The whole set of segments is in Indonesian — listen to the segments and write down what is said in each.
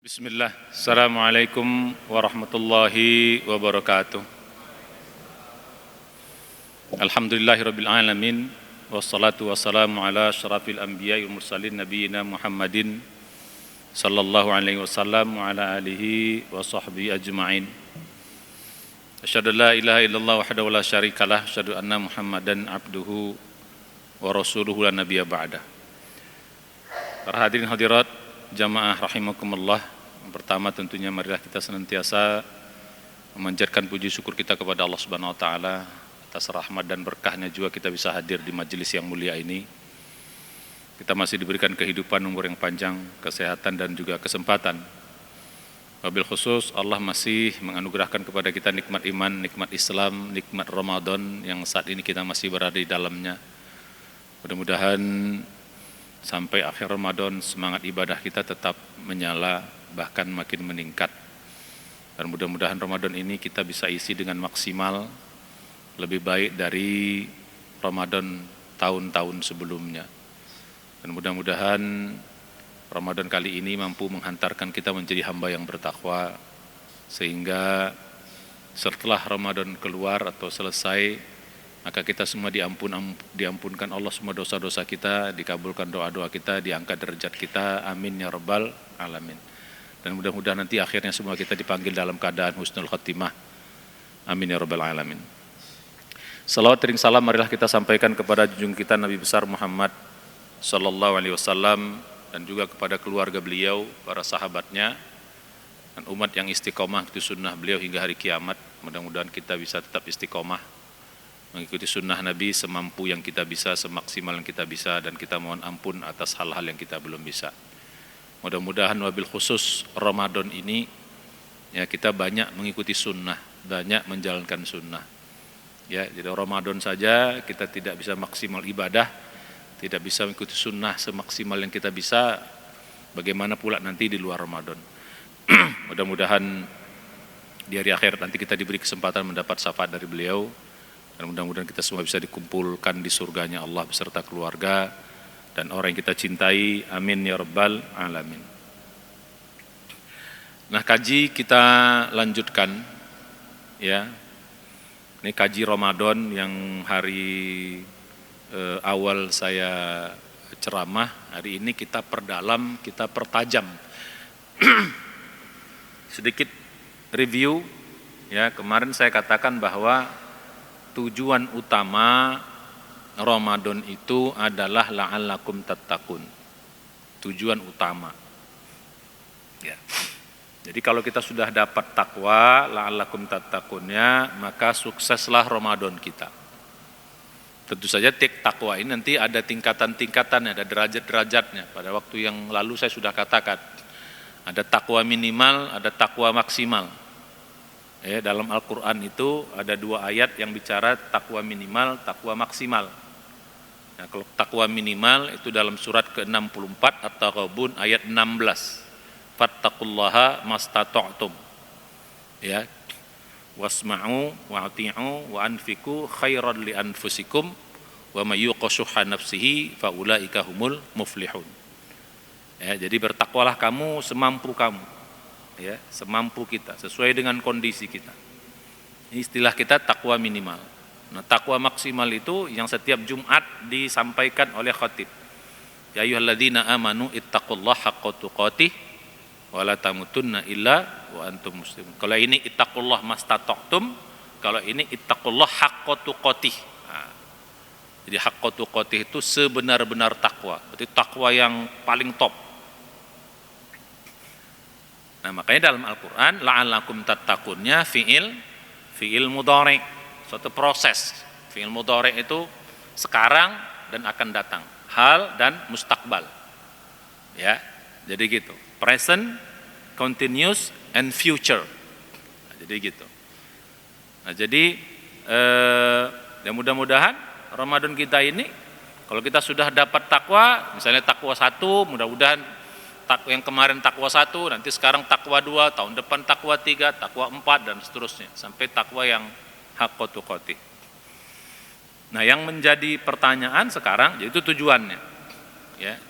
Bismillah, Assalamualaikum warahmatullahi wabarakatuh. Alhamdulillahirabbil alamin, wassalatu wassalamu ala asyrafil anbiya'i wal mursalin nabiyina Muhammadin sallallahu alaihi wasallam wa ala alihi wa sahbihi ajma'in. Asyhadu an la ilaha illallah wahdahu la syarikalah, asyhadu anna Muhammadan abduhu wa rasuluhu la nabiyya ba'da. Para hadirin hadirat jamaah rahimakumullah. Yang pertama tentunya marilah kita senantiasa memanjatkan puji syukur kita kepada Allah Subhanahu wa taala atas rahmat dan berkahnya juga kita bisa hadir di majelis yang mulia ini. Kita masih diberikan kehidupan, umur yang panjang, kesehatan dan juga kesempatan. Wabil khusus Allah masih menganugerahkan kepada kita nikmat iman, nikmat Islam, nikmat Ramadan yang saat ini kita masih berada di dalamnya. Mudah-mudahan sampai akhir Ramadan semangat ibadah kita tetap menyala, bahkan makin meningkat. Dan mudah-mudahan Ramadan ini kita bisa isi dengan maksimal, lebih baik dari Ramadan tahun-tahun sebelumnya. Dan mudah-mudahan Ramadan kali ini mampu menghantarkan kita menjadi hamba yang bertakwa, sehingga setelah Ramadan keluar atau selesai, maka kita semua diampunkan Allah semua dosa-dosa kita, dikabulkan doa-doa kita, diangkat derajat kita, amin ya rabbal alamin. Dan mudah-mudahan nanti akhirnya semua kita dipanggil dalam keadaan husnul khatimah, amin ya rabbal alamin. Salawat dan salam marilah kita sampaikan kepada junjungan kita Nabi besar Muhammad sallallahu alaihi wasallam, dan juga kepada keluarga beliau, para sahabatnya, dan umat yang istiqomah itu sunnah beliau hingga hari kiamat. Mudah-mudahan kita bisa tetap istiqomah mengikuti sunnah Nabi semampu yang kita bisa, semaksimal yang kita bisa, dan kita mohon ampun atas hal-hal yang kita belum bisa. Mudah-mudahan wabil khusus Ramadan ini ya kita banyak mengikuti sunnah, banyak menjalankan sunnah. Ya, jadi Ramadan saja kita tidak bisa maksimal ibadah, tidak bisa mengikuti sunnah semaksimal yang kita bisa, bagaimana pula nanti di luar Ramadan. Mudah-mudahan di hari akhir nanti kita diberi kesempatan mendapat syafaat dari beliau, dan mudah-mudahan kita semua bisa dikumpulkan di surganya Allah beserta keluarga dan orang yang kita cintai, amin ya rabbal alamin. Nah, kaji kita lanjutkan ya. Ini kaji Ramadan yang hari awal saya ceramah, hari ini kita perdalam, kita pertajam. Sedikit review ya, kemarin saya katakan bahwa tujuan utama Ramadan itu adalah la'allakum tattaqun. Tujuan utama. Ya. Jadi kalau kita sudah dapat takwa, la'allakum tattaqunnya, maka sukseslah Ramadan kita. Tentu saja takwa ini nanti ada tingkatan-tingkatannya, ada derajat-derajatnya. Pada waktu yang lalu saya sudah katakan, ada takwa minimal, ada takwa maksimal. Ya, dalam Al-Quran itu ada 2 ayat yang bicara takwa minimal, takwa maksimal. Nah, kalau takwa minimal itu dalam surat ke-64 At-Taghabun ayat 16. Fattaqullaha mastata'tum. Ya. Wasma'u wa'ti'u wa anfiqu khairan li anfusikum wa may yuqashuha nafsihi faulaika humul muflihun. Ya, jadi bertakwalah kamu semampu kamu. Ya, semampu kita, sesuai dengan kondisi kita. Ini istilah kita takwa minimal. Nah, takwa maksimal itu yang setiap Jumat disampaikan oleh khatib. Ya ayyuhalladzina amanu ittaqullaha haqqa tuqatih wa la tamutunna illa wa antum muslimun. Kalau ini ittaqullah mastata'tum, kalau ini ittaqullah haqqa tuqatih. Nah, jadi haqqa tuqatih itu sebenar-benar takwa. Berarti takwa yang paling top. Nah, makanya dalam Al-Quran la'allakum tattaqunnya fi'il mudhari', suatu proses. Fi'il mudhari' itu sekarang dan akan datang, hal dan mustakbal. Ya, jadi gitu. Present, continuous, and future. Nah, jadi gitu. Nah, jadi ya mudah-mudahan Ramadan kita ini, kalau kita sudah dapat takwa, misalnya takwa 1, mudah-mudahan yang kemarin takwa 1, nanti sekarang takwa 2, tahun depan takwa 3, takwa 4, dan seterusnya sampai takwa yang haqqa tuqatih. Nah, yang menjadi pertanyaan sekarang yaitu tujuannya. Ya.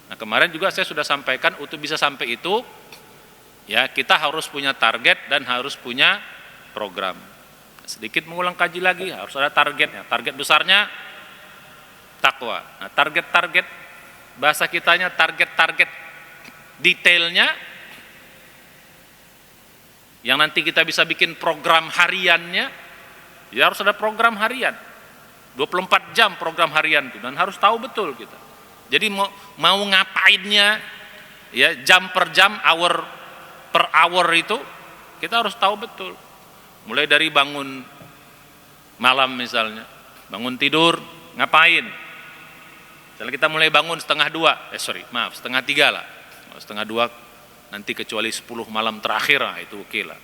Nah, kemarin juga saya sudah sampaikan untuk bisa sampai itu Ya, kita harus punya target dan harus punya program. Sedikit mengulang kaji lagi, harus ada targetnya. Target besarnya takwa. Nah, target-target bahasa kitanya, target-target detailnya yang nanti kita bisa bikin program hariannya, ya harus ada program harian. 24 jam program harian itu, dan harus tahu betul kita. Jadi mau ngapainnya, ya jam per jam, hour per hour itu kita harus tahu betul. Mulai dari bangun malam misalnya, bangun tidur ngapain? Misalnya kita mulai bangun setengah 3 lah. Setengah 2 nanti kecuali 10 malam terakhir, nah itu oke lah.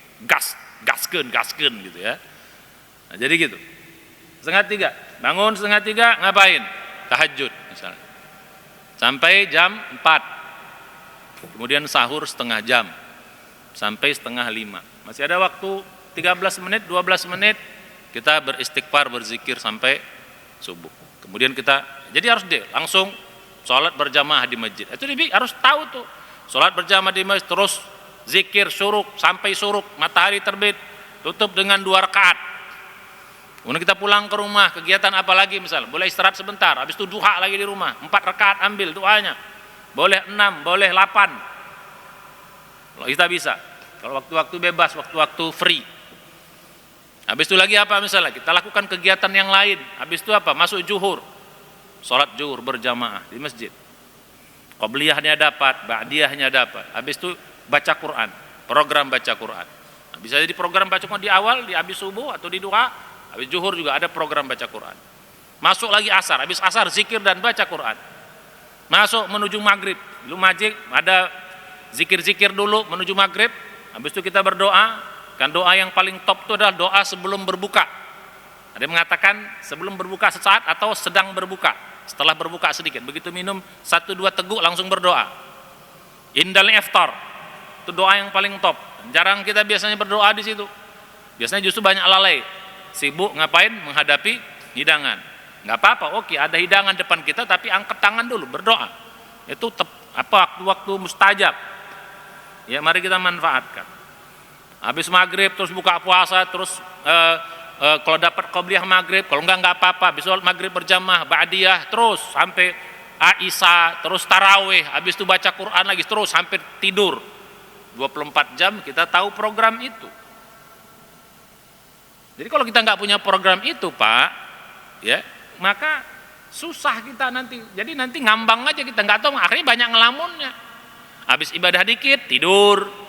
Gaskeun gitu ya. Nah, jadi gitu. Setengah 3, bangun setengah 3 ngapain? Tahajud misalnya. Sampai jam 4. Kemudian sahur setengah jam. Sampai setengah 5. Masih ada waktu 13 menit, 12 menit kita beristighfar, berzikir sampai subuh. Kemudian jadi harus langsung sholat berjamaah di masjid. Itu harus tahu tuh. Sholat berjamaah di masjid, terus zikir syuruk sampai syuruk, matahari terbit, tutup dengan 2 rakaat. Kemudian kita pulang ke rumah, kegiatan apa lagi misalnya? Boleh istirahat sebentar, habis itu duha lagi di rumah, 4 rakaat ambil doanya. Boleh 6, boleh 8. Kalau kita bisa. Kalau waktu-waktu bebas, waktu-waktu free. Habis itu lagi apa misalnya? Kita lakukan kegiatan yang lain. Habis itu apa? Masuk zuhur. Sholat zuhur berjamaah di masjid. Qobliyahnya dapat, ba'diyahnya dapat. Habis itu baca Quran, program baca Quran. Nah, bisa jadi program baca Quran di awal, di habis subuh atau di duha. Habis zuhur juga ada program baca Quran. Masuk lagi asar, habis asar zikir dan baca Quran. Masuk menuju maghrib, lu majik ada zikir-zikir dulu menuju maghrib. Habis itu kita berdoa. Kan doa yang paling top itu adalah doa sebelum berbuka. Ada yang mengatakan sebelum berbuka sesaat atau sedang berbuka, setelah berbuka sedikit. Begitu minum 1-2 teguk langsung berdoa. Indal iftar, itu doa yang paling top. Jarang kita biasanya berdoa di situ. Biasanya justru banyak lalai, sibuk ngapain? Menghadapi hidangan. Nggak apa-apa, oke, ada hidangan depan kita, tapi angkat tangan dulu berdoa. Itu waktu mustajab. Ya, mari kita manfaatkan. Habis maghrib terus buka puasa, terus kalau dapat qobliyah maghrib, kalau enggak apa-apa. Habis sholat maghrib berjamaah, ba'diyah, terus sampai Isya, terus tarawih, habis itu baca Quran lagi, terus sampai tidur. 24 jam kita tahu program itu. Jadi kalau kita nggak punya program itu, Pak, ya, maka susah kita nanti. Jadi nanti ngambang aja kita, nggak tahu, akhirnya banyak ngelamunnya. Habis ibadah dikit tidur.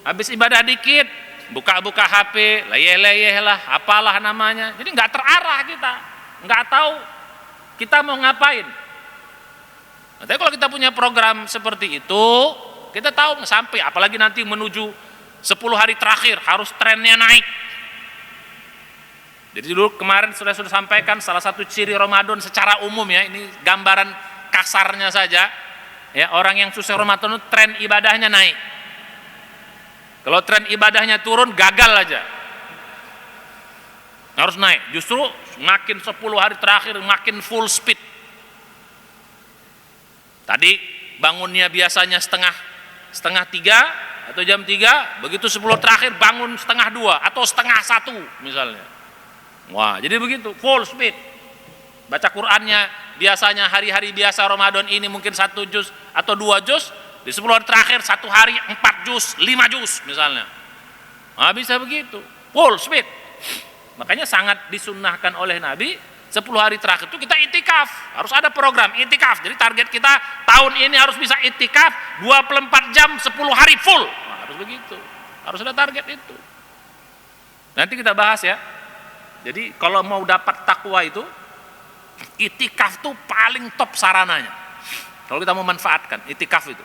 Habis ibadah dikit, buka-buka HP, leyeh-leyeh lah, apalah namanya. Jadi nggak terarah kita, nggak tahu kita mau ngapain. Nah, tapi kalau kita punya program seperti itu, kita tahu sampai, apalagi nanti menuju 10 hari terakhir harus trennya naik. Jadi dulu kemarin sudah sampaikan salah satu ciri Ramadan secara umum ya, ini gambaran kasarnya saja. Ya, orang yang sukses Ramadan itu tren ibadahnya naik. Kalau tren ibadahnya turun, gagal aja. Harus naik. Justru makin 10 hari terakhir makin full speed. Tadi bangunnya biasanya setengah 3 atau jam 3, begitu 10 terakhir bangun setengah 2 atau setengah 1 misalnya. Wah, jadi begitu, full speed. Baca Qur'annya biasanya hari-hari biasa Ramadan ini mungkin 1 juz atau 2 juz. Di 10 hari terakhir 1 hari 4 juz, 5 juz misalnya. Nah, bisa begitu, full speed. Makanya sangat disunnahkan oleh Nabi 10 hari terakhir itu kita itikaf. Harus ada program itikaf. Jadi target kita tahun ini harus bisa itikaf 24 jam 10 hari full. Nah, harus begitu. Harus ada target itu. Nanti kita bahas ya. Jadi kalau mau dapat takwa itu, itikaf tuh paling top sarananya. Kalau kita mau manfaatkan itikaf itu.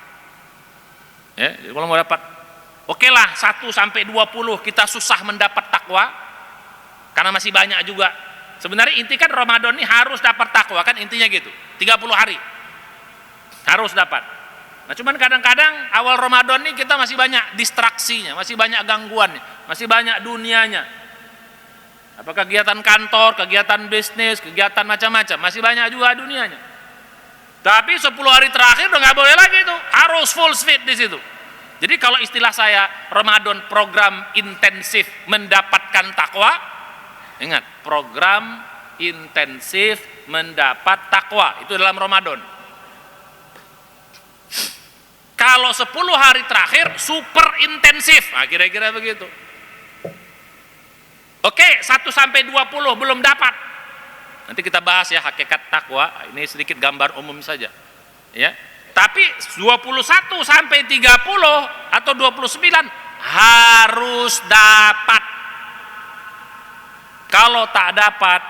Ya, kalau mau dapat, oke lah 1 sampai 20 kita susah mendapat takwa, karena masih banyak juga. Sebenarnya inti kan Ramadan ini harus dapat takwa, kan intinya gitu. 30 hari harus dapat. Nah, cuman kadang-kadang awal Ramadan ini kita masih banyak distraksinya, masih banyak gangguannya, masih banyak dunianya. Apa kegiatan kantor, kegiatan bisnis, kegiatan macam-macam, masih banyak juga dunianya. Tapi 10 hari terakhir udah nggak boleh lagi itu, harus full speed di situ. Jadi kalau istilah saya Ramadan program intensif mendapatkan takwa, ingat, program intensif mendapat takwa, itu dalam Ramadan. Kalau 10 hari terakhir super intensif, nah kira-kira begitu. Oke, 1 sampai 20 belum dapat. Nanti kita bahas ya hakikat takwa, ini sedikit gambar umum saja. Ya. Tapi 21 sampai 30 atau 29 harus dapat. Kalau tak dapat,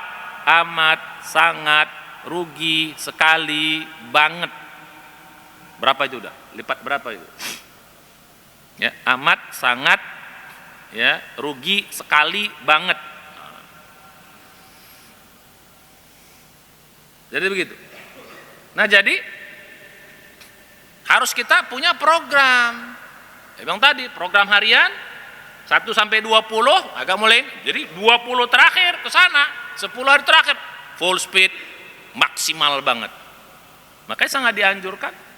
amat sangat rugi sekali banget. Berapa itu udah? Lipat berapa itu? Ya, amat sangat ya rugi sekali banget. Jadi begitu. Nah, jadi harus kita punya program. Emang tadi program harian 1 sampai 20 agak mulai. Jadi 20 terakhir ke sana, 10 hari terakhir full speed maksimal banget. Makanya sangat dianjurkan.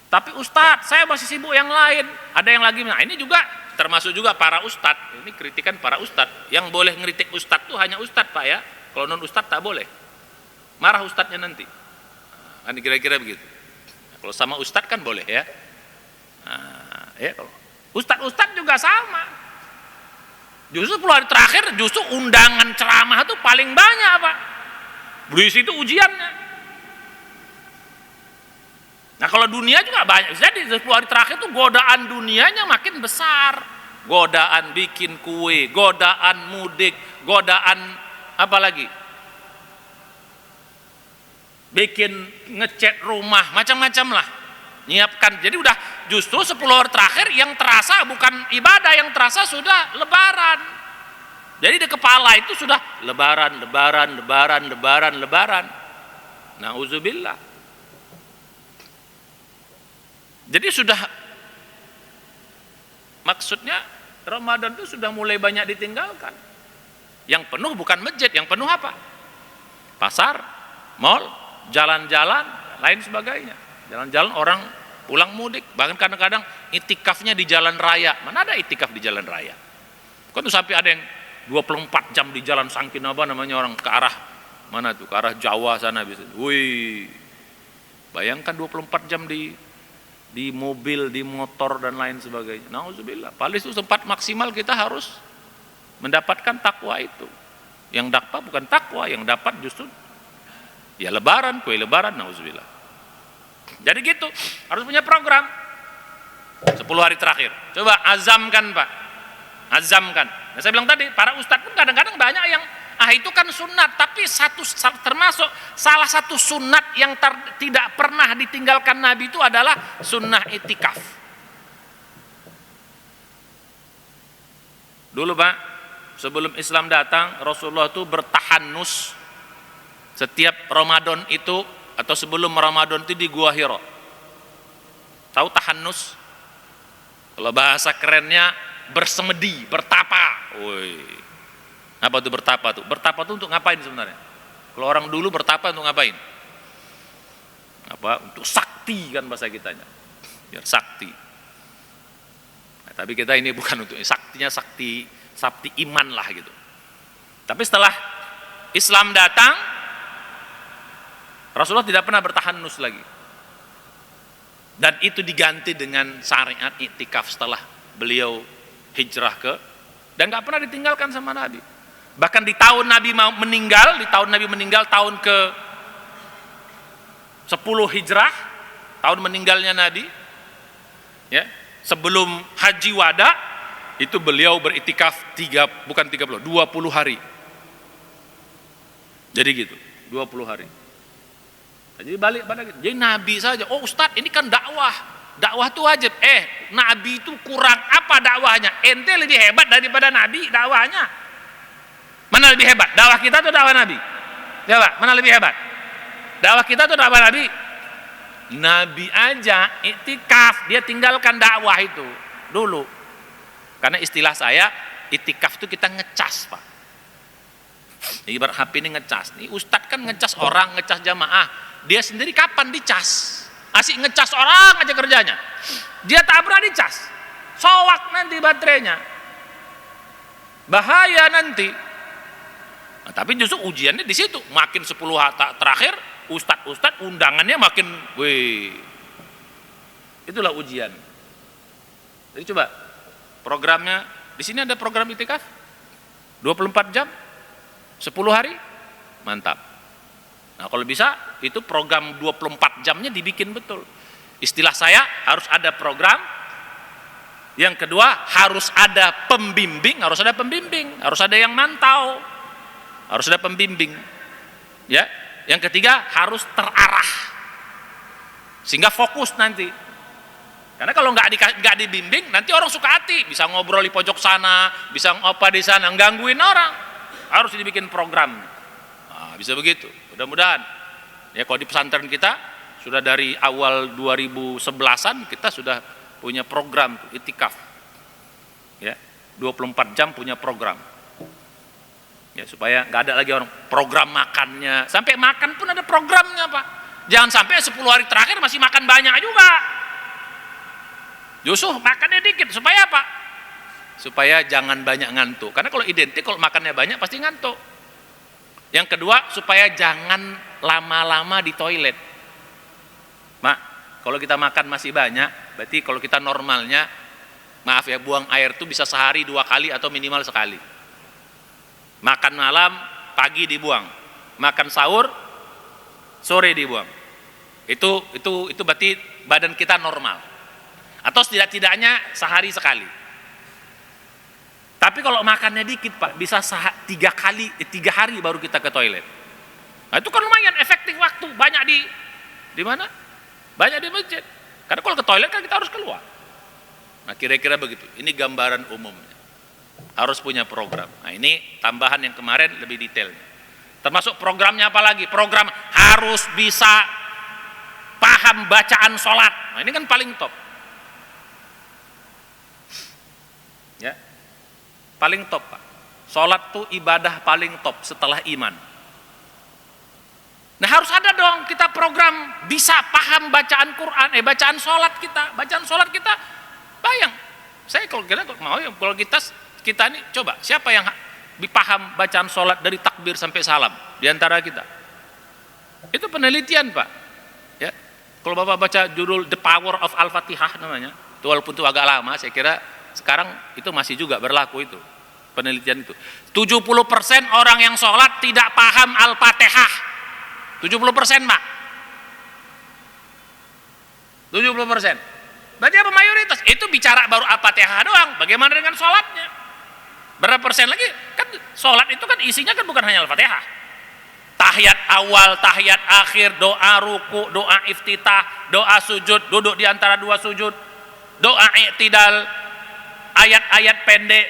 Tapi Ustadz, saya masih sibuk yang lain. Ada yang lagi, nah ini juga termasuk juga para ustadz. Ini kritikan para ustadz. Yang boleh ngeritik ustadz tuh hanya ustadz, Pak ya. Kalau non ustadz tak boleh. Marah ustadznya nanti. Kan kira-kira begitu. Kalau sama ustadz kan boleh ya. Nah, ya kalau ustadz juga sama. Justru 10 hari terakhir justru undangan ceramah itu paling banyak, Pak. Berisi itu ujiannya. Nah kalau dunia juga banyak. Jadi 10 hari terakhir itu godaan dunianya makin besar. Godaan bikin kue, godaan mudik, godaan apa lagi? Bikin ngecat rumah, macam-macam lah. Nyiapkan. Jadi udah justru 10 hari terakhir yang terasa bukan ibadah, yang terasa sudah lebaran. Jadi di kepala itu sudah lebaran. Nauzubillah. Jadi sudah, maksudnya Ramadan itu sudah mulai banyak ditinggalkan. Yang penuh bukan masjid, yang penuh apa? Pasar, mal, jalan-jalan, lain sebagainya. Jalan-jalan orang pulang mudik, bahkan kadang-kadang itikafnya di jalan raya. Mana ada itikaf di jalan raya? Kan tuh sampai ada yang 24 jam di jalan sangkin apa namanya orang ke arah mana tuh? Ke arah Jawa sana bisa. Wih. Bayangkan 24 jam di mobil, di motor dan lain sebagainya. Nauzubillah. Paling itu tempat maksimal kita harus mendapatkan takwa itu. Yang dapat bukan takwa, yang dapat justru ya lebaran, kue lebaran, nauzubillah. Jadi gitu, harus punya program. 10 hari terakhir. Coba azamkan, Pak. Azamkan. Nah, saya bilang tadi, para ustadz pun kadang-kadang banyak yang itu kan sunat, tapi termasuk salah satu sunat yang tidak pernah ditinggalkan Nabi itu adalah sunnah itikaf. Dulu Pak, sebelum Islam datang, Rasulullah itu bertahanus setiap Ramadan itu, atau sebelum Ramadan itu di Gua Hira. Tahu tahanus? Kalau bahasa kerennya bersemedi, bertapa. Woi. Apa itu bertapa tuh? Bertapa tuh untuk ngapain sebenarnya? Kalau orang dulu bertapa untuk ngapain? Apa? Untuk sakti kan bahasa kitanya. Biar sakti. Nah, tapi kita ini bukan untuk saktinya sakti iman lah gitu. Tapi setelah Islam datang, Rasulullah tidak pernah bertahanus lagi. Dan itu diganti dengan syariat iktikaf setelah beliau hijrah dan gak pernah ditinggalkan sama Nabi. Bahkan di tahun Nabi meninggal, tahun ke 10 hijrah, tahun meninggalnya Nabi, ya, sebelum haji wada, itu beliau beritikaf 20 hari. Jadi gitu, 20 hari. Jadi balik pada gitu. Jadi Nabi saja, oh Ustadz ini kan dakwah itu wajib. Nabi itu kurang apa dakwahnya? Ente lebih hebat daripada Nabi dakwahnya. Mana lebih hebat? Dakwah kita atau dakwah Nabi? Coba, mana lebih hebat? Dakwah kita atau dakwah Nabi? Nabi aja iktikaf, dia tinggalkan dakwah itu dulu. Karena istilah saya, iktikaf itu kita ngecas, Pak. Ibarat HP ini ngecas. Nih Ustadz kan ngecas orang, ngecas jamaah. Dia sendiri kapan dicas? asik ngecas orang aja kerjanya. Dia tabrak dicas, sowak nanti baterainya, bahaya nanti. Nah, tapi justru ujiannya di situ, makin 10 terakhir ustadz undangannya makin, itulah ujian. Jadi coba programnya, di sini ada program itikaf 24 jam 10 hari, mantap. Nah kalau bisa itu program 24 jamnya dibikin betul. Istilah saya harus ada program. Yang kedua harus ada pembimbing, harus ada yang mantau, harus ada pembimbing. Ya, yang ketiga harus terarah sehingga fokus nanti. Karena kalau nggak dibimbing, nanti orang suka hati, bisa ngobrol di pojok sana, bisa ngopa di sana, gangguin orang. Harus dibikin program. Nah, bisa begitu. Mudah-mudahan. Ya kalau di pesantren kita sudah dari awal 2011-an kita sudah punya program itikaf. Ya, 24 jam punya program. Ya supaya nggak ada lagi orang program makannya. Sampai makan pun ada programnya, Pak. Jangan sampai 10 hari terakhir masih makan banyak juga. Justru makannya dikit, supaya apa? Supaya jangan banyak ngantuk. Karena kalau identik, kalau makannya banyak pasti ngantuk. Yang kedua, supaya jangan lama-lama di toilet. Mak, kalau kita makan masih banyak, berarti kalau kita normalnya, maaf ya, buang air itu bisa sehari 2 kali atau minimal sekali. Makan malam, pagi dibuang. Makan sahur, sore dibuang. Itu berarti badan kita normal. Atau setidak-tidaknya sehari sekali. Tapi kalau makannya dikit, Pak, bisa 3 hari baru kita ke toilet. Nah, itu kan lumayan efektif waktu, banyak di mana? Banyak di masjid. Karena kalau ke toilet kan kita harus keluar. Nah, kira-kira begitu. Ini gambaran umumnya. Harus punya program. Nah, ini tambahan yang kemarin lebih detailnya. Termasuk programnya apa lagi? Program harus bisa paham bacaan sholat. Nah, ini kan paling top. Ya, paling top, Pak. Sholat tuh ibadah paling top setelah iman. Nah harus ada dong kita program bisa paham bacaan Quran, bacaan sholat kita, bayang. Saya kalau mau ya, kalau kita ini coba siapa yang paham bacaan sholat dari takbir sampai salam di antara kita? Itu penelitian, Pak. Ya, kalau Bapak baca judul The Power of Al-Fatihah namanya, itu walaupun itu agak lama, saya kira sekarang itu masih juga berlaku itu penelitian itu. 70% orang yang sholat tidak paham Al-Fatihah. 70%, Pak. 70%. Berarti apa mayoritas? Itu bicara baru Al-Fatihah doang. Bagaimana dengan sholatnya? Berapa persen lagi? Kan sholat itu kan isinya kan bukan hanya Al-Fatihah. Tahiyat awal, tahiyat akhir, doa ruku, doa iftitah, doa sujud, duduk di antara 2 sujud, doa i'tidal, ayat-ayat pendek.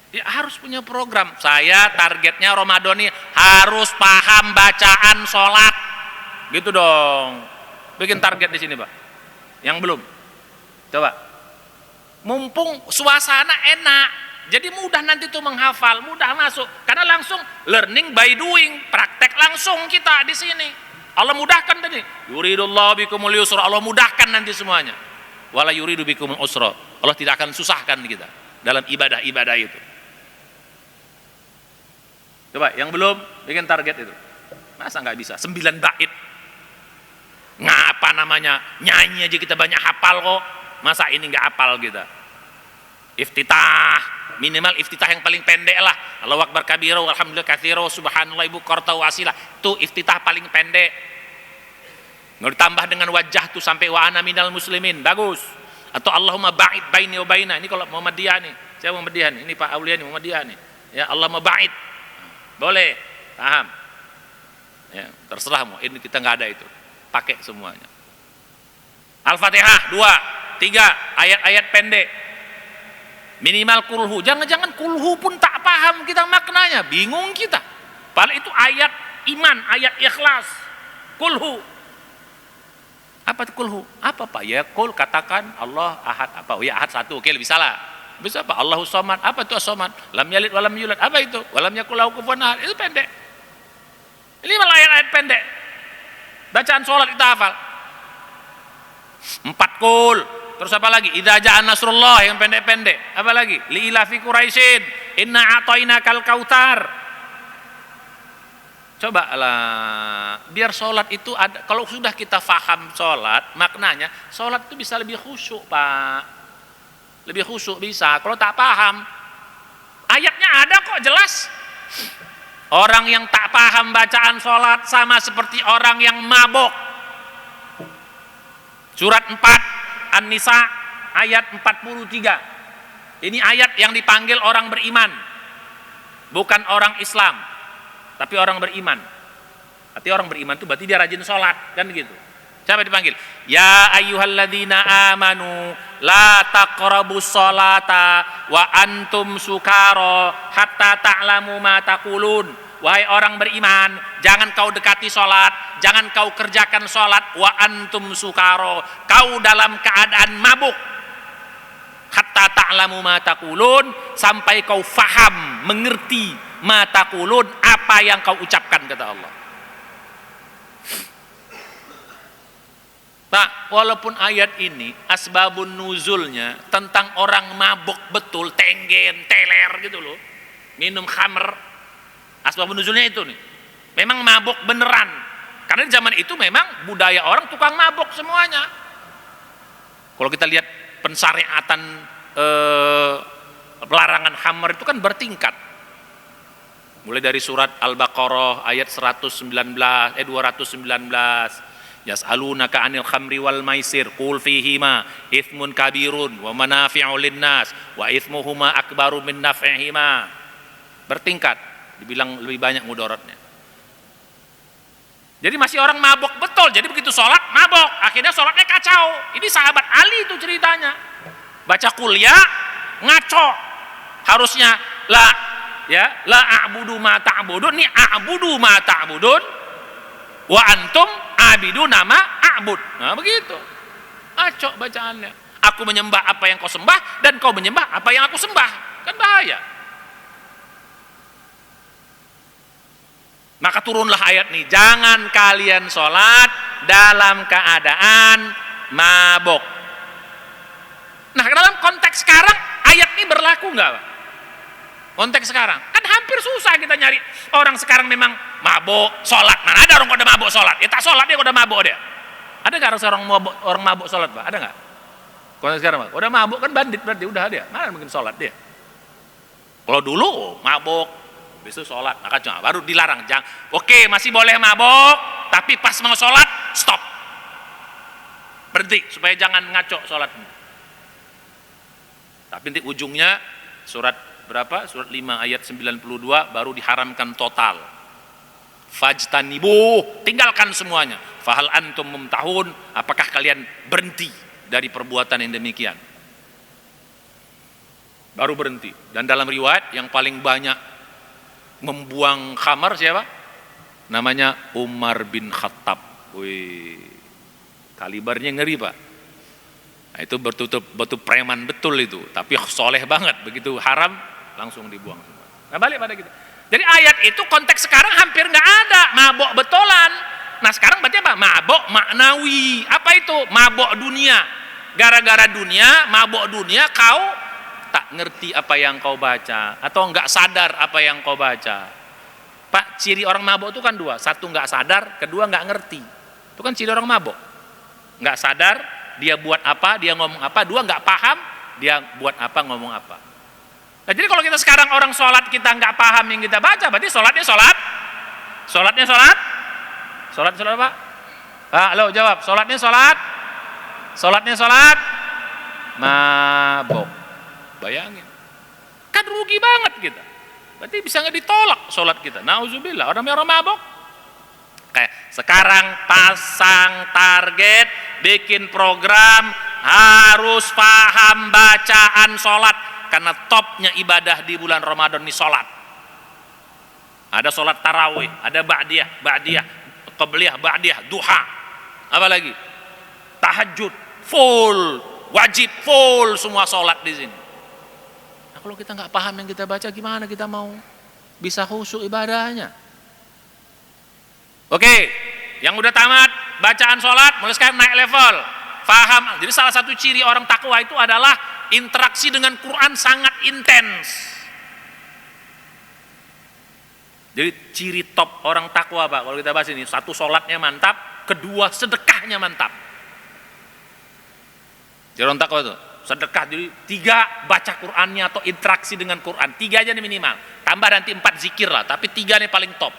Dia harus punya program. Saya targetnya Ramadan ini harus paham bacaan sholat. Gitu dong. Bikin target di sini, Pak. Yang belum, coba. Mumpung suasana enak, jadi mudah nanti tuh menghafal, mudah masuk. Karena langsung learning by doing, praktek langsung kita di sini. Allah mudahkan tadi. Yuridullahu bikumul yusra. Allah mudahkan nanti semuanya. Wala yuridu bikumul usra. Allah tidak akan susahkan kita dalam ibadah-ibadah itu. Coba yang belum bikin target itu. Masa nggak bisa? 9 bait. Ngapa namanya? Nyanyi aja kita banyak hafal kok. Masa ini nggak hafal kita? Iftitah, minimal iftitah yang paling pendek lah. Allahu akbar kabira walhamdulillah katsira subhanallah ibu qarta wasila. Itu iftitah paling pendek. Nggak ditambah dengan wajah tuh sampai wa ana minal muslimin. Bagus. Atau Allahumma ba'id baini wa baina. Ini kalau Muhammadiyah nih. Saya Muhammadiyah nih. Ini Pak Aulia nih Muhammadiyah nih. Ya Allahumma ba'id. Boleh, paham. Ya, terserah mau. Ini kita nggak ada itu. Pakai semuanya. Al-Fatihah 2, 3 ayat-ayat pendek. Minimal kulhu. Jangan-jangan kulhu pun tak paham kita maknanya. Bingung kita. Padahal itu ayat iman, ayat ikhlas. Kulhu. Apa itu kulhu? Apa Pak? Ya kul katakan Allah ahad apa? Ya ahad 1. Oke, lebih salah. Bisa apa? Allahus somad. Apa itu as-somad? Lam yalid walam yulad. Apa itu? Walam yakul lahu kufuwan ahad. Itu pendek. Ini malah ayat-ayat pendek. Bacaan sholat kita hafal. 4 kul. Terus apa lagi? Idza ja'a nasrullah, yang pendek-pendek. Apa lagi? Li ilafi Quraisyin, inna a'tainakal kautsar. Coba lah, biar sholat itu ada. Kalau sudah kita faham sholat, maknanya sholat itu bisa lebih khusyuk, Pak. Lebih khusyuk bisa. Kalau tak paham, ayatnya ada kok jelas. Orang yang tak paham bacaan sholat sama seperti orang yang mabok. Surat 4 An-Nisa ayat 43. Ini ayat yang dipanggil orang beriman, bukan orang Islam, tapi orang beriman. Artinya orang beriman itu berarti dia rajin sholat, kan gitu. Siapa dipanggil? Ya ayyuhalladzina amanu la taqrabus sholata wa antum sukara hatta ta'lamu ma taqulun. Wahai orang beriman, jangan kau dekati sholat, jangan kau kerjakan sholat wa antum sukaro, kau dalam keadaan mabuk. Hatta ta'lamu ma taqulun, sampai kau faham, mengerti ma taqulun, apa yang kau ucapkan, kata Allah. Pak, walaupun ayat ini asbabun nuzulnya tentang orang mabuk betul, tenggen, teler gitu loh, minum khamr. Asbabun nuzulnya itu nih, memang mabuk beneran. Karena di zaman itu memang budaya orang tukang mabuk semuanya. Kalau kita lihat pensyariatan pelarangan khamr itu kan bertingkat. Mulai dari surat Al-Baqarah ayat 219. Yas'alunaka 'anil khamri wal maisir qul fihima itsmun kabirun wa manafi'u linnas wa itsmuhuma akbaru min naf'ihima. Bertingkat, dibilang lebih banyak mudaratnya. Jadi masih orang mabok betul. Jadi begitu sholat mabok, akhirnya sholatnya kacau. Ini sahabat Ali itu ceritanya. Baca kuliah ngaco. Harusnya la a'budu ma ta'budun, ini a'budu ma ta'budun wa antum abiduna ma a'bud. Nah begitu. Ngaco bacaannya. Aku menyembah apa yang kau sembah dan kau menyembah apa yang aku sembah. Kan bahaya. Maka turunlah ayat nih, jangan kalian sholat dalam keadaan mabok. Nah dalam konteks sekarang ayat ini berlaku nggak, Pak? Konteks sekarang kan hampir susah kita nyari orang sekarang memang mabok sholat. Mana ada orang kok udah mabok sholat? Ya tak sholat dia udah mabok dia. Ada nggak orang mabok sholat, Pak? Ada nggak? Konteks sekarang, Pak, udah mabok kan bandit berarti udah dia. Mana mungkin sholat dia? Kalau dulu mabok besok sholat, maka cuma baru dilarang. Oke, masih boleh mabok, tapi pas mau sholat stop, berhenti supaya jangan ngaco sholatnya. Tapi nanti ujungnya surat berapa? Surat 5 ayat 92 baru diharamkan total. Fajtanibu, tinggalkan semuanya. Fahal antum mumtahun, apakah kalian berhenti dari perbuatan yang demikian? Baru berhenti. Dan dalam riwayat yang paling banyak membuang khamar siapa? Namanya Umar bin Khattab. Wih, kalibernya ngeri, Pak. Nah, itu betul preman betul itu, tapi soleh banget. Begitu haram langsung dibuang semua. Nah balik pada kita. Jadi ayat itu konteks sekarang hampir nggak ada mabok betulan. Nah sekarang berarti apa? Mabok maknawi. Apa itu? Mabok dunia. Gara-gara dunia, mabok dunia, kau tak ngerti apa yang kau baca atau nggak sadar apa yang kau baca. Pak, ciri orang mabok itu kan dua. Satu nggak sadar, kedua nggak ngerti. Itu kan ciri orang mabok. Nggak sadar, dia buat apa, dia ngomong apa. Dua, nggak paham, dia buat apa, ngomong apa. Nah, jadi kalau kita sekarang orang sholat kita nggak paham yang kita baca, berarti sholatnya sholat Pak. Halo jawab, sholatnya sholat mabok. Bayangin, kan rugi banget kita. Berarti bisa nggak ditolak sholat kita. Nauzubillah, orang mabok. Kayak sekarang pasang target, bikin program, harus paham bacaan sholat. Karena topnya ibadah di bulan Ramadan ini sholat. Ada sholat tarawih, ada ba'diyah, qabliyah, ba'diyah, duha. Apa lagi? Tahajud, full, wajib, full semua sholat di sini. Nah, kalau kita nggak paham yang kita baca, gimana kita mau bisa khusyuk ibadahnya? Oke, yang udah tamat bacaan sholat mulai sekarang naik level, faham. Jadi salah satu ciri orang takwa itu adalah interaksi dengan Quran sangat intens. Jadi ciri top orang takwa Pak, kalau kita bahas ini, satu sholatnya mantap, kedua sedekahnya mantap. Jadi orang takwa itu sedekah, jadi 3 baca Qurannya atau interaksi dengan Quran, 3 aja nih minimal. Tambah nanti 4 zikir lah, tapi 3 nih paling top.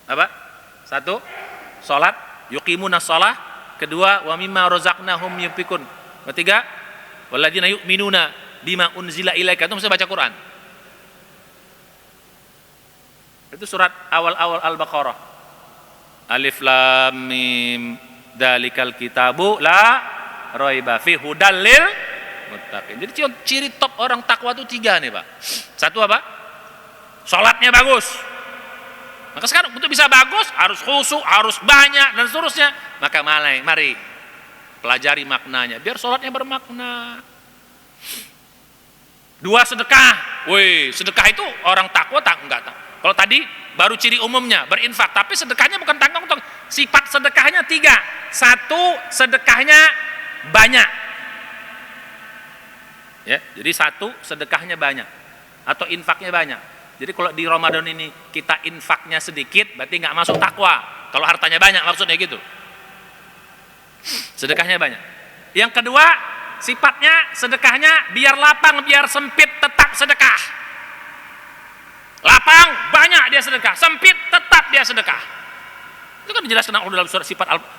Apa? 1, sholat, yuqimuna sholah. Kedua, wa mimma razaqnahum yunfikun. Ketiga, walladzina yu'minuna bima unzila ilaika, itu mesti baca Quran. Itu surat awal-awal Al-Baqarah. Alif lam mim dzalikal kitabu la raiba fi hudal lil muttaqin. Jadi ciri top orang takwa itu 3 nih Pak. 1 apa? Salatnya bagus. Maka sekarang untuk bisa bagus harus khusyuk, harus banyak dan seterusnya. Maka mari pelajari maknanya biar salatnya bermakna. 2, sedekah. Woi, sedekah itu orang takwa enggak tak. Kalau tadi baru ciri umumnya berinfak, tapi sedekahnya bukan tanggung-tanggung. Sifat sedekahnya 3. 1, sedekahnya banyak. Ya, jadi 1, sedekahnya banyak atau infaknya banyak. Jadi kalau di Ramadan ini kita infaknya sedikit, berarti nggak masuk takwa. Kalau hartanya banyak maksudnya gitu. Sedekahnya banyak. Yang kedua, sifatnya sedekahnya biar lapang, biar sempit tetap sedekah. Lapang, banyak dia sedekah, sempit, tetap dia sedekah. Itu kan dijelaskan dalam surat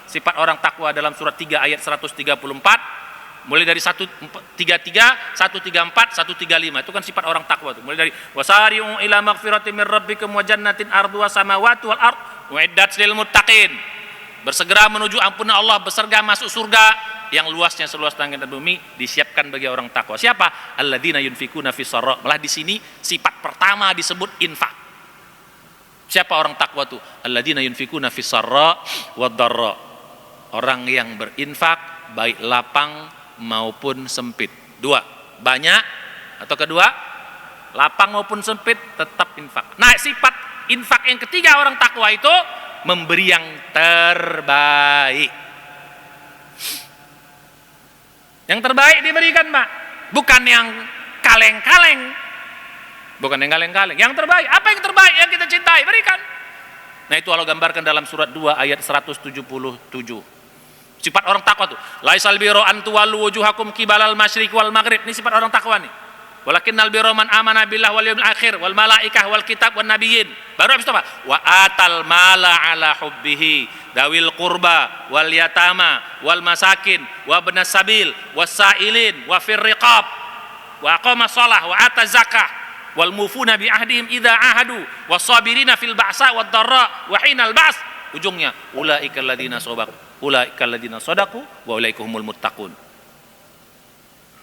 sifat orang takwa dalam surat 3 ayat 134, mulai dari 133, 134, 135. Itu kan sifat orang takwa itu. Mulai dari wasari'u ila maghfiratin mir rabbikum wa jannatin arduha samawati wal ard uiddat lil muttaqin. Bersegera menuju ampunan Allah, bersegera masuk surga yang luasnya seluas langit dan bumi, disiapkan bagi orang takwa. Siapa? Alladzina yunfikuna fis sarra. Malah di sini sifat pertama disebut infak. Siapa orang takwa itu? Alladzina yunfikuna fis sarra wad dharra. Orang yang berinfak baik lapang maupun sempit. 2, banyak, atau kedua, lapang maupun sempit tetap infak. Nah, sifat infak yang ketiga orang takwa itu memberi yang terbaik. Yang terbaik diberikan Pak, bukan yang kaleng-kaleng. Bukan yang kaleng-kaleng. Yang terbaik, apa yang terbaik yang kita cintai, berikan. Nah, itu Allah gambarkan dalam surat 2 ayat 177. Sifat orang takwa tuh, laisal birra an tuwallu wujuhakum qibalal masyriq wal maghrib. Ini sifat orang takwa nih. Walakinnal birra man amana billah wal yawmil akhir wal malaikah wal kitab wan nabiyyin. Baru habis itu apa? Wa atal mala ala hubbihi dawil qurba wal yatama wal masakin wa ibnas sabil wasailin wa fir riqab wa aqama shalah wa ata zakah wal mufuna bi ahdihim idza ahadu wasabirina fil ba'sa wad dharra wa hinal ba's. Ujungnya ulaikal ladzina shadaqu wa ulaikahumul muttaqun.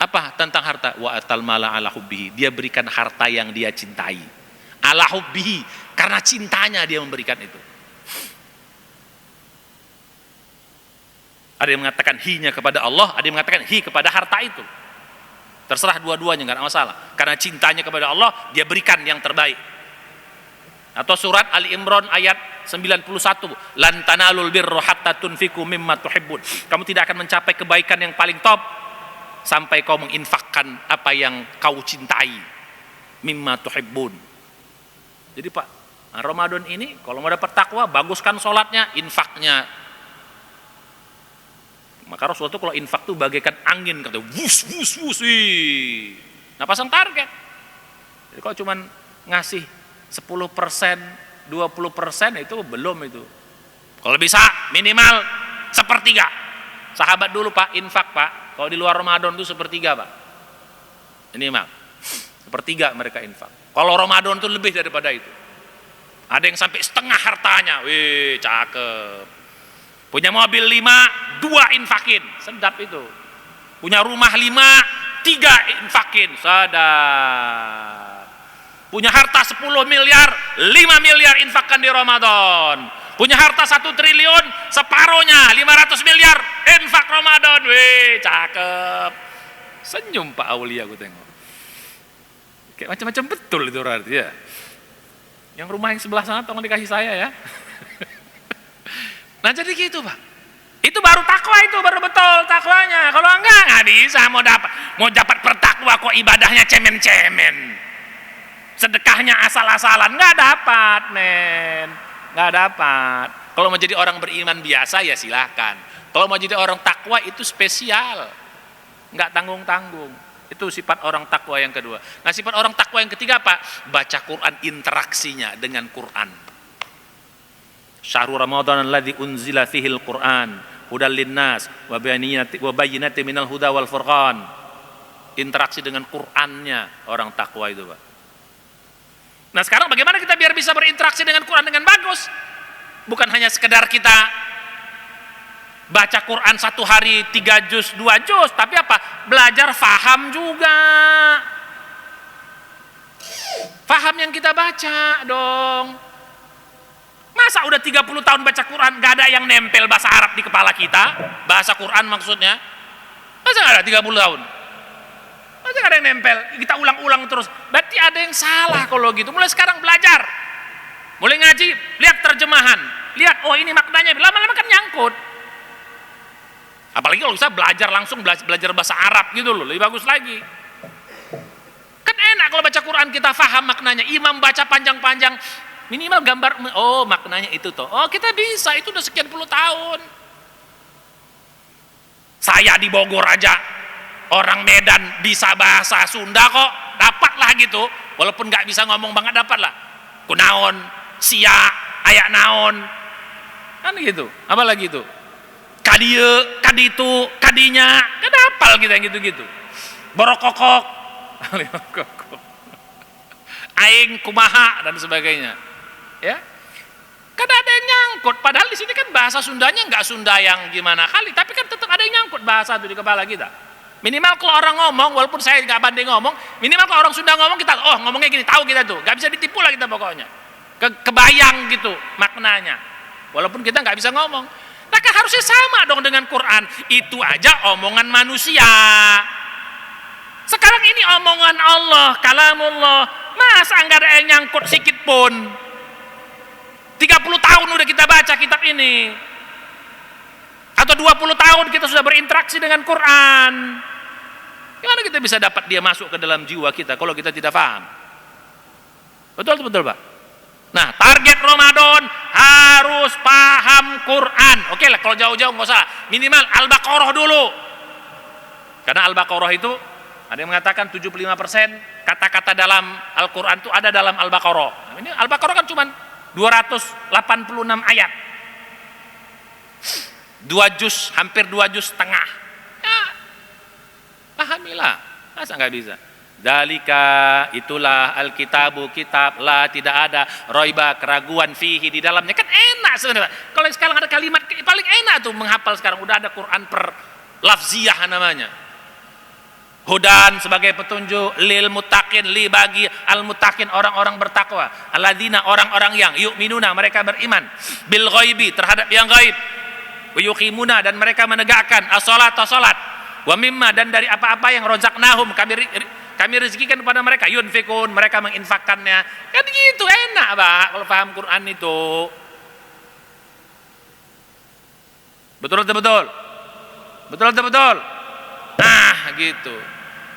Apa tentang harta? Wa atal mala ala hubbihi. Dia berikan harta yang dia cintai. Ala hubbihi, karena cintanya dia memberikan itu. Ada yang mengatakan hi-nya kepada Allah, ada yang mengatakan hi kepada harta itu. Terserah dua-duanya, enggak ada masalah. Karena cintanya kepada Allah, dia berikan yang terbaik. Atau surat Ali Imran ayat 91, lan tanalul birra hatta tunfiqu mimma tuhibbun. Kamu tidak akan mencapai kebaikan yang paling top sampai kau menginfakkan apa yang kau cintai. Mimma tuhibbun. Jadi Pak, Ramadan ini kalau mau dapat takwa, baguskan sholatnya, infaknya. Maka Rasulullah itu kalau infak tuh bagaikan angin, kata wus wus wus. Nah, pasang target. Jadi kalau cuman ngasih 10%, 20% itu belum itu. Kalau bisa minimal 1/3. Sahabat dulu Pak, infak Pak. Kalau di luar Ramadan itu 1/3 Pak. Minimal 1/3 mereka infak. Kalau Ramadan itu lebih daripada itu. Ada yang sampai setengah hartanya. Wih, cakep. Punya mobil 5, 2 infakin. Sedap itu. Punya rumah 5, 3 infakin. Sedap. Punya harta 10 miliar, 5 miliar infakkan di Ramadan. Punya harta 1 triliun, separohnya 500 miliar infak Ramadan. Wih, cakep. Senyum Pak Aulia aku tengok. Kayak macam-macam betul itu berarti ya. Yang rumah yang sebelah sana tolong dikasih saya ya. Nah jadi gitu Pak. Itu baru takwa, itu baru betul takwanya. Kalau enggak bisa mau dapat pertakwa kok ibadahnya cemen-cemen. Sedekahnya asal-asalan, nggak dapat men. Nggak dapat. Kalau mau jadi orang beriman biasa ya silahkan. Kalau mau jadi orang takwa itu spesial. Nggak tanggung-tanggung. Itu sifat orang takwa yang kedua. Nah sifat orang takwa yang ketiga apa? Baca Quran, interaksinya dengan Quran. Syahrul Ramadan alladzi unzila fihil Quran hudal linnas wa bayyinatin minal huda wal furqan. Interaksi dengan Qur'annya orang takwa itu Pak. Nah sekarang bagaimana kita biar bisa berinteraksi dengan Quran dengan bagus? Bukan hanya sekedar kita baca Quran satu hari 3 juz, 2 juz, tapi apa? Belajar faham juga. Faham yang kita baca dong. Masa udah 30 tahun baca Quran gak ada yang nempel bahasa Arab di kepala kita? Bahasa Quran maksudnya. Masa gak ada 30 tahun? Masa gak ada yang nempel? Kita ulang-ulang terus. Berarti ada yang salah kalau gitu. Mulai sekarang belajar. Mulai ngaji, lihat terjemahan. Lihat, oh ini maknanya. Lama-lama kan nyangkut. Apalagi kalau bisa belajar langsung, belajar bahasa Arab gitu loh. Lebih bagus lagi. Kan enak kalau baca Quran kita paham maknanya. Imam baca panjang-panjang. Minimal gambar, oh maknanya itu toh. Oh kita bisa, itu udah sekian puluh tahun. Saya di Bogor aja, orang Medan bisa bahasa Sunda kok, dapat lah gitu. Walaupun nggak bisa ngomong banget dapat lah. Kunaon, sia, ayak naon, kan gitu. Apa lagi itu? Kadieu, kaditu, kadinya, kan hafal kita yang gitu-gitu. Borokokok, aing kumaha dan sebagainya. Ya, kan ada yang nyangkut. Padahal di sini kan bahasa Sundanya nggak Sunda yang gimana kali, tapi kan tetap ada yang nyangkut bahasa itu di kepala kita. Minimal kalau orang ngomong, walaupun saya nggak pandai ngomong, minimal kalau orang Sunda ngomong kita, oh ngomongnya gini, tahu kita tuh, nggak bisa ditipu lah kita pokoknya. Kebayang gitu maknanya, walaupun kita nggak bisa ngomong. Nah kan harusnya sama dong dengan Quran. Itu aja omongan manusia. Sekarang ini omongan Allah, kalamullah. Masa nggak ada yang nyangkut sikit pun? 30 tahun udah kita baca kitab ini. Atau 20 tahun kita sudah berinteraksi dengan Quran. Gimana kita bisa dapat dia masuk ke dalam jiwa kita kalau kita tidak paham? Betul Pak? Nah, target Ramadan harus paham Quran. Oke lah, kalau jauh-jauh nggak usah. Minimal Al-Baqarah dulu. Karena Al-Baqarah itu ada yang mengatakan 75% kata-kata dalam Al-Quran itu ada dalam Al-Baqarah. Nah, ini Al-Baqarah kan cuma 286 ayat. 2 juz, hampir 2 juz setengah. Ya, pahamilah. Masa nggak bisa? Dalika, itulah Alkitabu, kitab, la tidak ada roiba, keraguan fihi di dalamnya. Kan enak sebenarnya. Kalau sekarang ada kalimat paling enak tuh menghafal sekarang. Udah ada Quran per lafziyah namanya. Hudan sebagai petunjuk, lil muttaqin, li bagi al muttaqin, orang-orang bertakwa, alladzina, orang-orang yang yu'minuna, mereka beriman, bil ghaibi, terhadap yang gaib, wa yuqimuna, dan mereka menegakkan as-salat, wa mimma, dan dari apa-apa yang rozaqnahum, kami rezekikan kepada mereka, yunfikun, mereka menginfakkannya. Kan gitu enak Pak kalau paham Quran itu. Betul. Nah gitu.